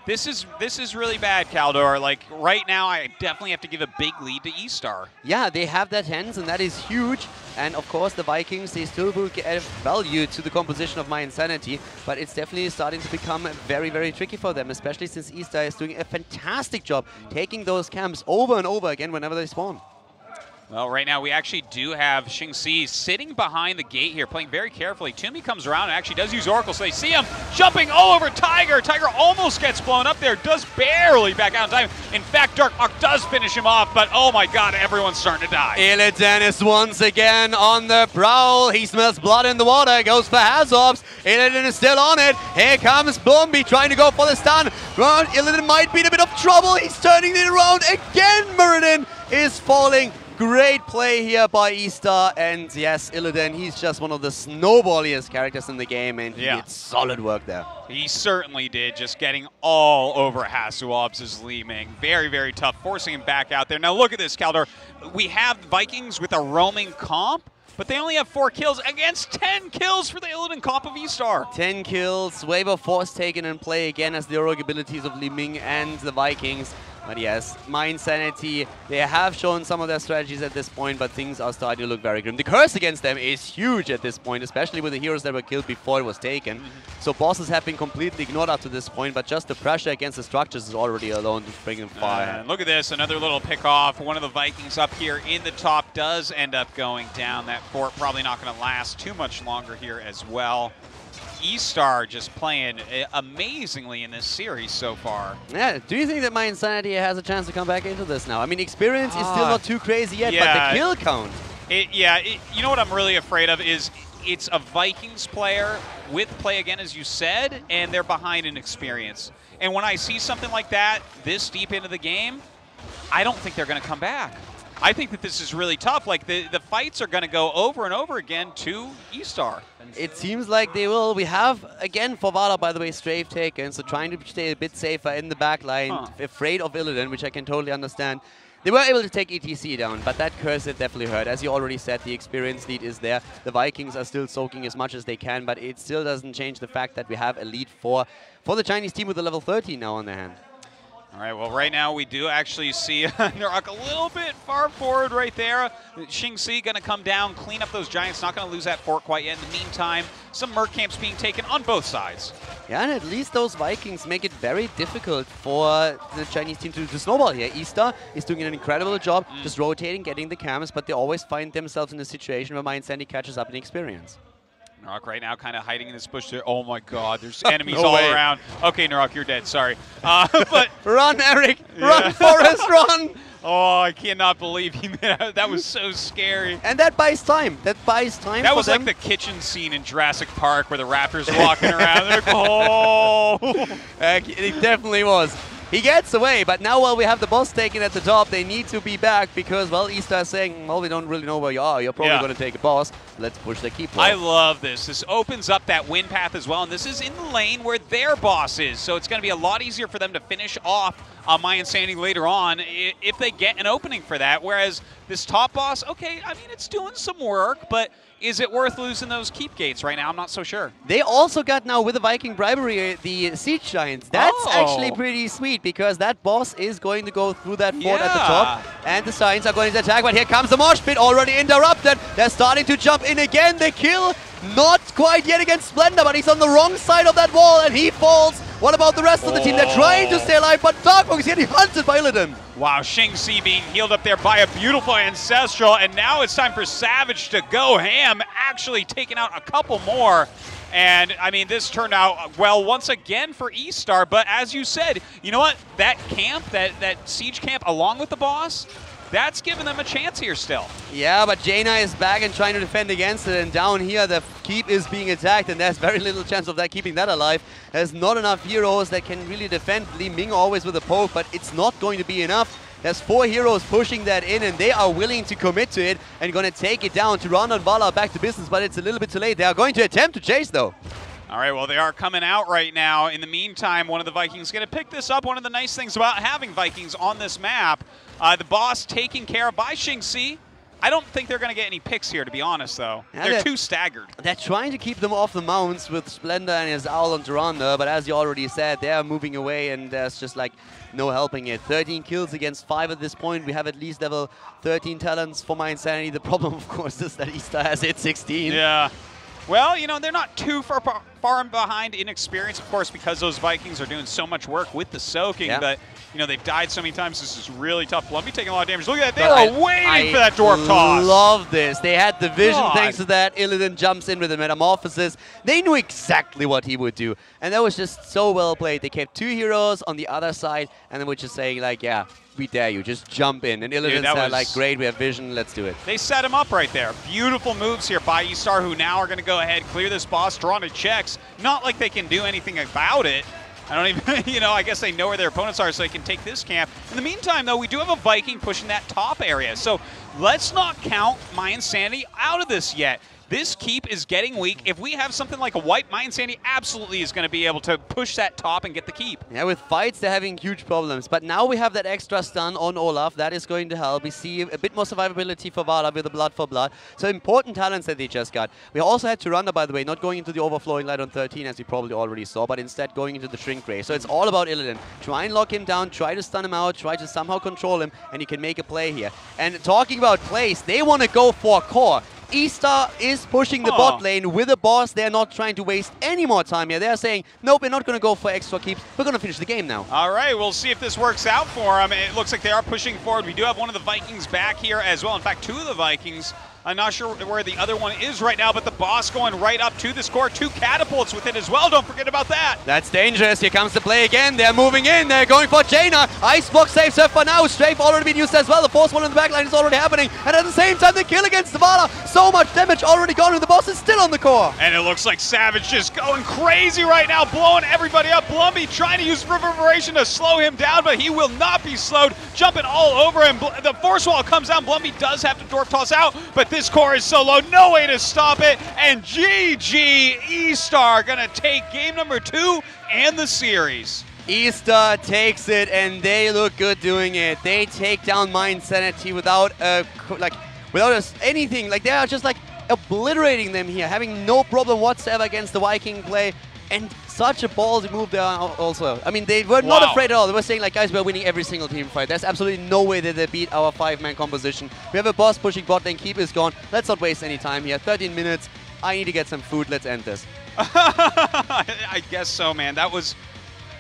this is really bad, Caldor. Like, right now, I definitely have to give a big lead to eStar. Yeah, they have that hands, and that is huge. And of course, the Vikings, they still will get value to the composition of mYinsanity, but it's definitely starting to become very, very tricky for them, especially since eStar is doing a fantastic job taking those camps over and over again whenever they spawn. Well, right now we actually do have Xingxi sitting behind the gate here, playing very carefully. Toomey comes around and actually does use Oracle, so they see him jumping all over Tiger. Tiger almost gets blown up there, does barely back out in time. In fact, Darkmok does finish him off, but oh my god, everyone's starting to die. Illidan is once again on the prowl. He smells blood in the water, goes for Hazops. Illidan is still on it. Here comes Bloomby trying to go for the stun. Illidan might be in a bit of trouble. He's turning it around again. Muradin is falling. Great play here by eStar, and yes, Illidan, he's just one of the snowballiest characters in the game, and he did solid work there. He certainly did, just getting all over Hasuobs' Li Ming. Very, very tough, forcing him back out there. Now look at this, Caldor. We have Vikings with a roaming comp, but they only have 4 kills against 10 kills for the Illidan comp of eStar. 10 kills, wave of force taken in play again as the heroic abilities of Li Ming and the Vikings. But yes, mYinsanity, they have shown some of their strategies at this point, but things are starting to look very grim. The curse against them is huge at this point, especially with the heroes that were killed before it was taken. So bosses have been completely ignored up to this point, but just the pressure against the structures is already alone to bring them far ahead. Look at this, another little pick off. One of the Vikings up here in the top does end up going down. That fort probably not going to last too much longer here as well. eStar just playing amazingly in this series so far. Yeah, do you think that mYinsanity has a chance to come back into this now? I mean, experience is still not too crazy yet, but the kill count. You know what I'm really afraid of is it's a Vikings player with play again, as you said, and they're behind in experience. And when I see something like that this deep into the game, I don't think they're going to come back. I think that this is really tough. Like, the fights are going to go over and over again to eStar. It seems like they will. We have, again, for Valor, by the way, strafe taken, so trying to stay a bit safer in the back line, afraid of Illidan, which I can totally understand. They were able to take ETC down, but that curse it definitely hurt. As you already said, the experience lead is there. The Vikings are still soaking as much as they can, but it still doesn't change the fact that we have a lead for the Chinese team with a level 13 now on their hand. All right, well, right now we do actually see Nurok a little bit far forward right there. Xingxi going to come down, clean up those Giants, not going to lose that fort quite yet. In the meantime, some Merc camps being taken on both sides. Yeah, and at least those Vikings make it very difficult for the Chinese team to snowball here. eStar is doing an incredible job just rotating, getting the camps, but they always find themselves in a situation where mYinsanity catches up in experience. Nurok right now kind of hiding in this bush there. Oh my god, there's enemies all around. Okay, Nurok, you're dead, sorry. But run, Eric! Run, Forrest, run! Oh, I cannot believe he made that. That was so scary. And that buys time. That buys time That for was them. like the kitchen scene in Jurassic Park where the raptors walking around. They're like, oh! It definitely was. He gets away, but now while we have the boss taken at the top, they need to be back because, well, eStar is saying, well, we don't really know where you are. You're probably going to take a boss. Let's push the keep wall. I love this. This opens up that win path as well, and this is in the lane where their boss is. So it's going to be a lot easier for them to finish off mYinsanity later on if they get an opening for that. Whereas this top boss, okay, I mean, it's doing some work, but is it worth losing those keep gates right now? I'm not so sure. They also got now, with the Viking bribery, the Siege Giants. That's actually pretty sweet because that boss is going to go through that fort at the top. And the Giants are going to attack, but here comes the mosh pit already interrupted. They're starting to jump in again. They kill. Not quite yet against Splendor, but he's on the wrong side of that wall and he falls. What about the rest of the team? They're trying to stay alive, but Darkwing is getting hunted by Illidan. Wow, Xingxi being healed up there by a beautiful Ancestral, and now it's time for Savage to go ham, actually taking out a couple more. And, I mean, this turned out well once again for eStar, but as you said, you know what? That camp, that siege camp along with the boss, that's giving them a chance here still. Yeah, but Jaina is back and trying to defend against it, and down here the keep is being attacked, and there's very little chance of that keeping that alive. There's not enough heroes that can really defend. Li Ming always with a poke, but it's not going to be enough. There's 4 heroes pushing that in, and they are willing to commit to it and going to take it down to run on Vala back to business, but it's a little bit too late. They are going to attempt to chase, though. All right, well, they are coming out right now. In the meantime, one of the Vikings going to pick this up. One of the nice things about having Vikings on this map, the boss taken care of by Xingxi. I don't think they're going to get any picks here, to be honest, though. Yeah, they're too staggered. They're trying to keep them off the mounts with Splendor and his Owl on Tyrande, but as you already said, they're moving away, and there's just like no helping it. 13 kills against 5 at this point. We have at least level 13 talents for mYinsanity. The problem, of course, is that eStar has hit 16. Yeah. Well, you know, they're not too far behind in experience, of course, because those Vikings are doing so much work with the soaking, but, you know, they've died so many times. This is really tough. Lumpy taking a lot of damage. Look at that. They were waiting for that dwarf toss. I love this. They had the vision thanks to that. Illidan jumps in with the Metamorphosis. They knew exactly what he would do. And that was just so well played. They kept 2 heroes on the other side, and then were just saying, like, yeah, we dare you. Just jump in. And Illidan said, like, great, we have vision. Let's do it. They set him up right there. Beautiful moves here by eStar, who now are going to go ahead, clear this boss, draw on checks. Not like they can do anything about it. I don't even, you know, I guess they know where their opponents are so they can take this camp. In the meantime, though, we do have a Viking pushing that top area. So let's not count mYinsanity out of this yet. this keep is getting weak. If we have something like a wipe, mYinsanity absolutely is going to be able to push that top and get the keep. Yeah, with fights, they're having huge problems. But now we have that extra stun on Olaf. That is going to help. We see a bit more survivability for Valla with the blood for blood. So important talents that they just got. We also had Tyrande, by the way, not going into the overflowing light on 13, as you probably already saw, but instead going into the shrink ray. So it's all about Illidan. Try and lock him down, try to stun him out, try to somehow control him, and you can make a play here. And talking about plays, they want to go for core. eStar is pushing the bot lane with a boss. They're not trying to waste any more time here. They're saying, nope, we're not going to go for extra keeps. We're going to finish the game now. All right, we'll see if this works out for them. It looks like they are pushing forward. We do have one of the Vikings back here as well. In fact, two of the Vikings. I'm not sure where the other one is right now, but the boss going right up to the score. 2 catapults with it as well. Don't forget about that. That's dangerous. Here comes the play again. They're moving in. They're going for Jaina. Icebox saves her for now. Strafe already been used as well. The fourth one in the backline is already happening. And at the same time, the kill against the Valla. So much damage already gone, and the boss is still on the core. And it looks like Savage just going crazy right now, blowing everybody up. Blumby trying to use Reverberation to slow him down, but he will not be slowed. Jumping all over him. The force wall comes down. Blumby does have to Dwarf Toss out, but this core is so low. No way to stop it. And GG, eStar gonna take game number 2 and the series. eStar takes it, and they look good doing it. They take down mYinsanity without anything. Like, they are just like obliterating them here, having no problem whatsoever against the Viking play. And such a ballsy move there also. I mean, they were not afraid at all. They were saying, like, guys, we're winning every single team fight. There's absolutely no way that they beat our 5-man composition. We have a boss pushing bot lane. Keep is gone. Let's not waste any time here. 13 minutes. I need to get some food. Let's end this. I guess so, man. That was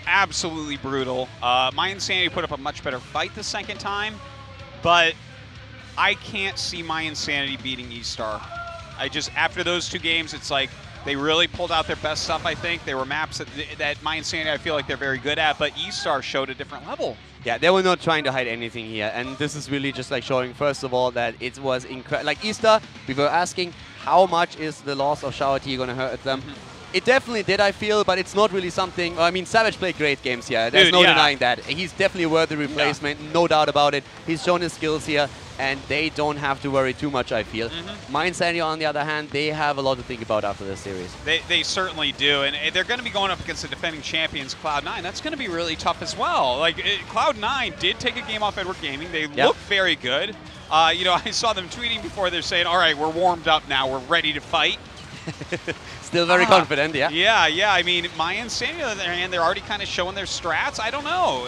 absolutely brutal. mYinsanity put up a much better fight the second time, but I can't see mYinsanity beating eStar. After those 2 games, it's like, they really pulled out their best stuff, I think. They were maps that mYinsanity, I feel like they're very good at, but eStar showed a different level. Yeah, they were not trying to hide anything here, and this is really just like showing, first of all, that it was incredible. Like eStar, we were asking how much is the loss of Shower T going to hurt them. It definitely did, I feel, but it's not really something. I mean, Savage played great games here. There's no denying that. He's definitely a worthy replacement, no doubt about it. He's shown his skills here, and they don't have to worry too much, I feel. mYinsanity, on the other hand, they have a lot to think about after this series. They certainly do, and they're going to be going up against the defending champions, Cloud9. That's going to be really tough as well. Like, Cloud9 did take a game off Edward Gaming. They look very good. You know, I saw them tweeting before. They're saying, all right, we're warmed up now. We're ready to fight. Still very confident, yeah. Yeah. I mean, mYinsanity, on the other hand, they're already kind of showing their strats. I don't know.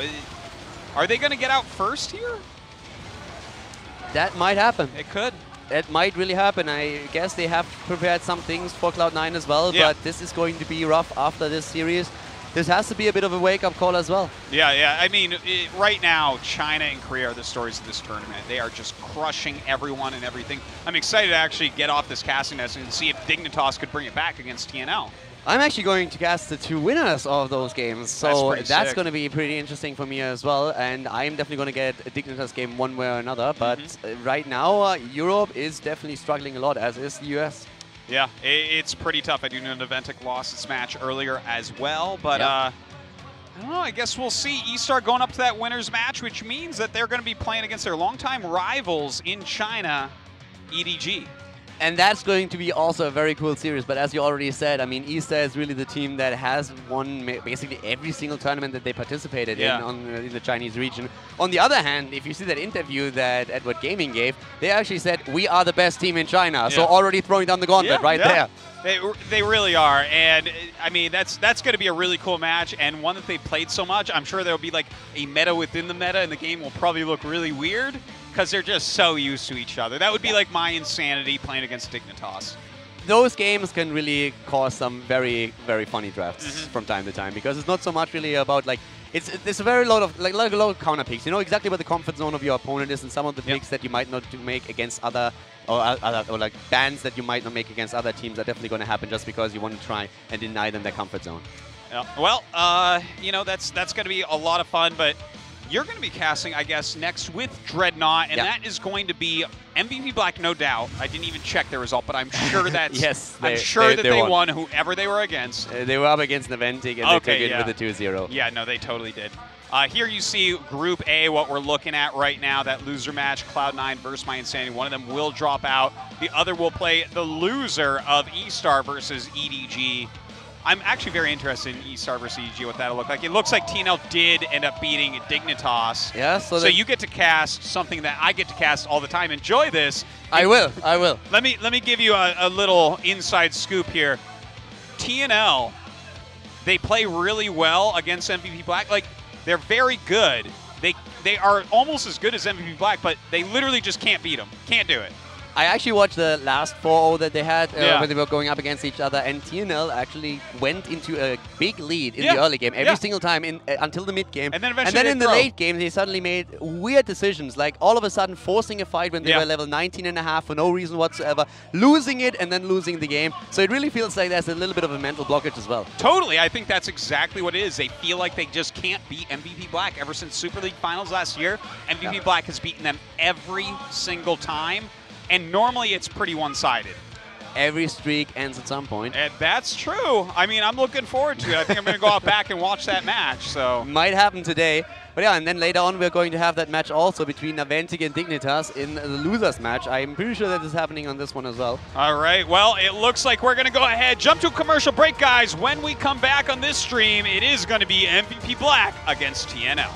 Are they going to get out first here? That might happen. It could. It might really happen. I guess they have prepared some things for Cloud9 as well, but this is going to be rough after this series. This has to be a bit of a wake-up call as well. Yeah. I mean, right now, China and Korea are the stories of this tournament. They are just crushing everyone and everything. I'm excited to actually get off this casting nest and see if Dignitas could bring it back against TNL. I'm actually going to cast the 2 winners of those games, so that's going to be pretty interesting for me as well. And I'm definitely going to get a Dignitas game one way or another. But right now, Europe is definitely struggling a lot, as is the US. Yeah, it's pretty tough. I do know Naventic lost its match earlier as well, but I don't know. I guess we'll see eStar going up to that winner's match, which means that they're going to be playing against their longtime rivals in China, EDG. And that's going to be also a very cool series. But as you already said, I mean, eStar is really the team that has won basically every single tournament that they participated in the Chinese region. On the other hand, if you see that interview that Edward Gaming gave, they actually said, we are the best team in China. So already throwing down the gauntlet there. They really are. And, I mean, that's going to be a really cool match, and one that they played so much. I'm sure there will be, like, a meta within the meta, and the game will probably look really weird, because they're just so used to each other. That would be like mYinsanity playing against Dignitas. Those games can really cause some very, very funny drafts from time to time, because it's not so much really about, like, it's a very lot of a lot of counter picks. You know exactly what the comfort zone of your opponent is, and some of the picks that you might not make against other or like bans that you might not make against other teams are definitely going to happen just because you want to try and deny them their comfort zone. Yeah. Well, you know, that's going to be a lot of fun, but you're going to be casting, I guess, next with Dreadnought, and that is going to be MVP Black, no doubt. I didn't even check their result, but I'm sure that's I'm sure that they won whoever they were against. They were up against Naventic, and they took it with a 2-0. Yeah, no, they totally did. Here you see Group A, what we're looking at right now, that loser match, Cloud9 versus mYinsanity. One of them will drop out. The other will play the loser of eStar versus EDG. I'm actually very interested in eStar versus EDG, what that'll look like. It looks like TNL did end up beating Dignitas. Yeah, so you get to cast something that I get to cast all the time. Enjoy this. I will. Let me give you a little inside scoop here. TNL, they play really well against MVP Black. Like, they're very good. They are almost as good as MVP Black, but they literally just can't beat them. Can't do it. I actually watched the last 4-0 that they had when they were going up against each other, and TNL actually went into a big lead in the early game every single time until the mid game. And then eventually in the late game, they suddenly made weird decisions, like all of a sudden forcing a fight when they were level 19.5 for no reason whatsoever, losing it and then losing the game. So it really feels like there's a little bit of a mental blockage as well. Totally. I think that's exactly what it is. They feel like they just can't beat MVP Black. Ever since Super League Finals last year, MVP Black has beaten them every single time. And normally it's pretty one-sided. Every streak ends at some point. And that's true. I mean, I'm looking forward to it. I think I'm going to go out back and watch that match. So might happen today. But yeah, and then later on we're going to have that match also between Aventic and Dignitas in the losers match. I'm pretty sure that is happening on this one as well. All right. Well, it looks like we're going to go ahead, jump to a commercial break, guys. When we come back on this stream, it is going to be MVP Black against TNL.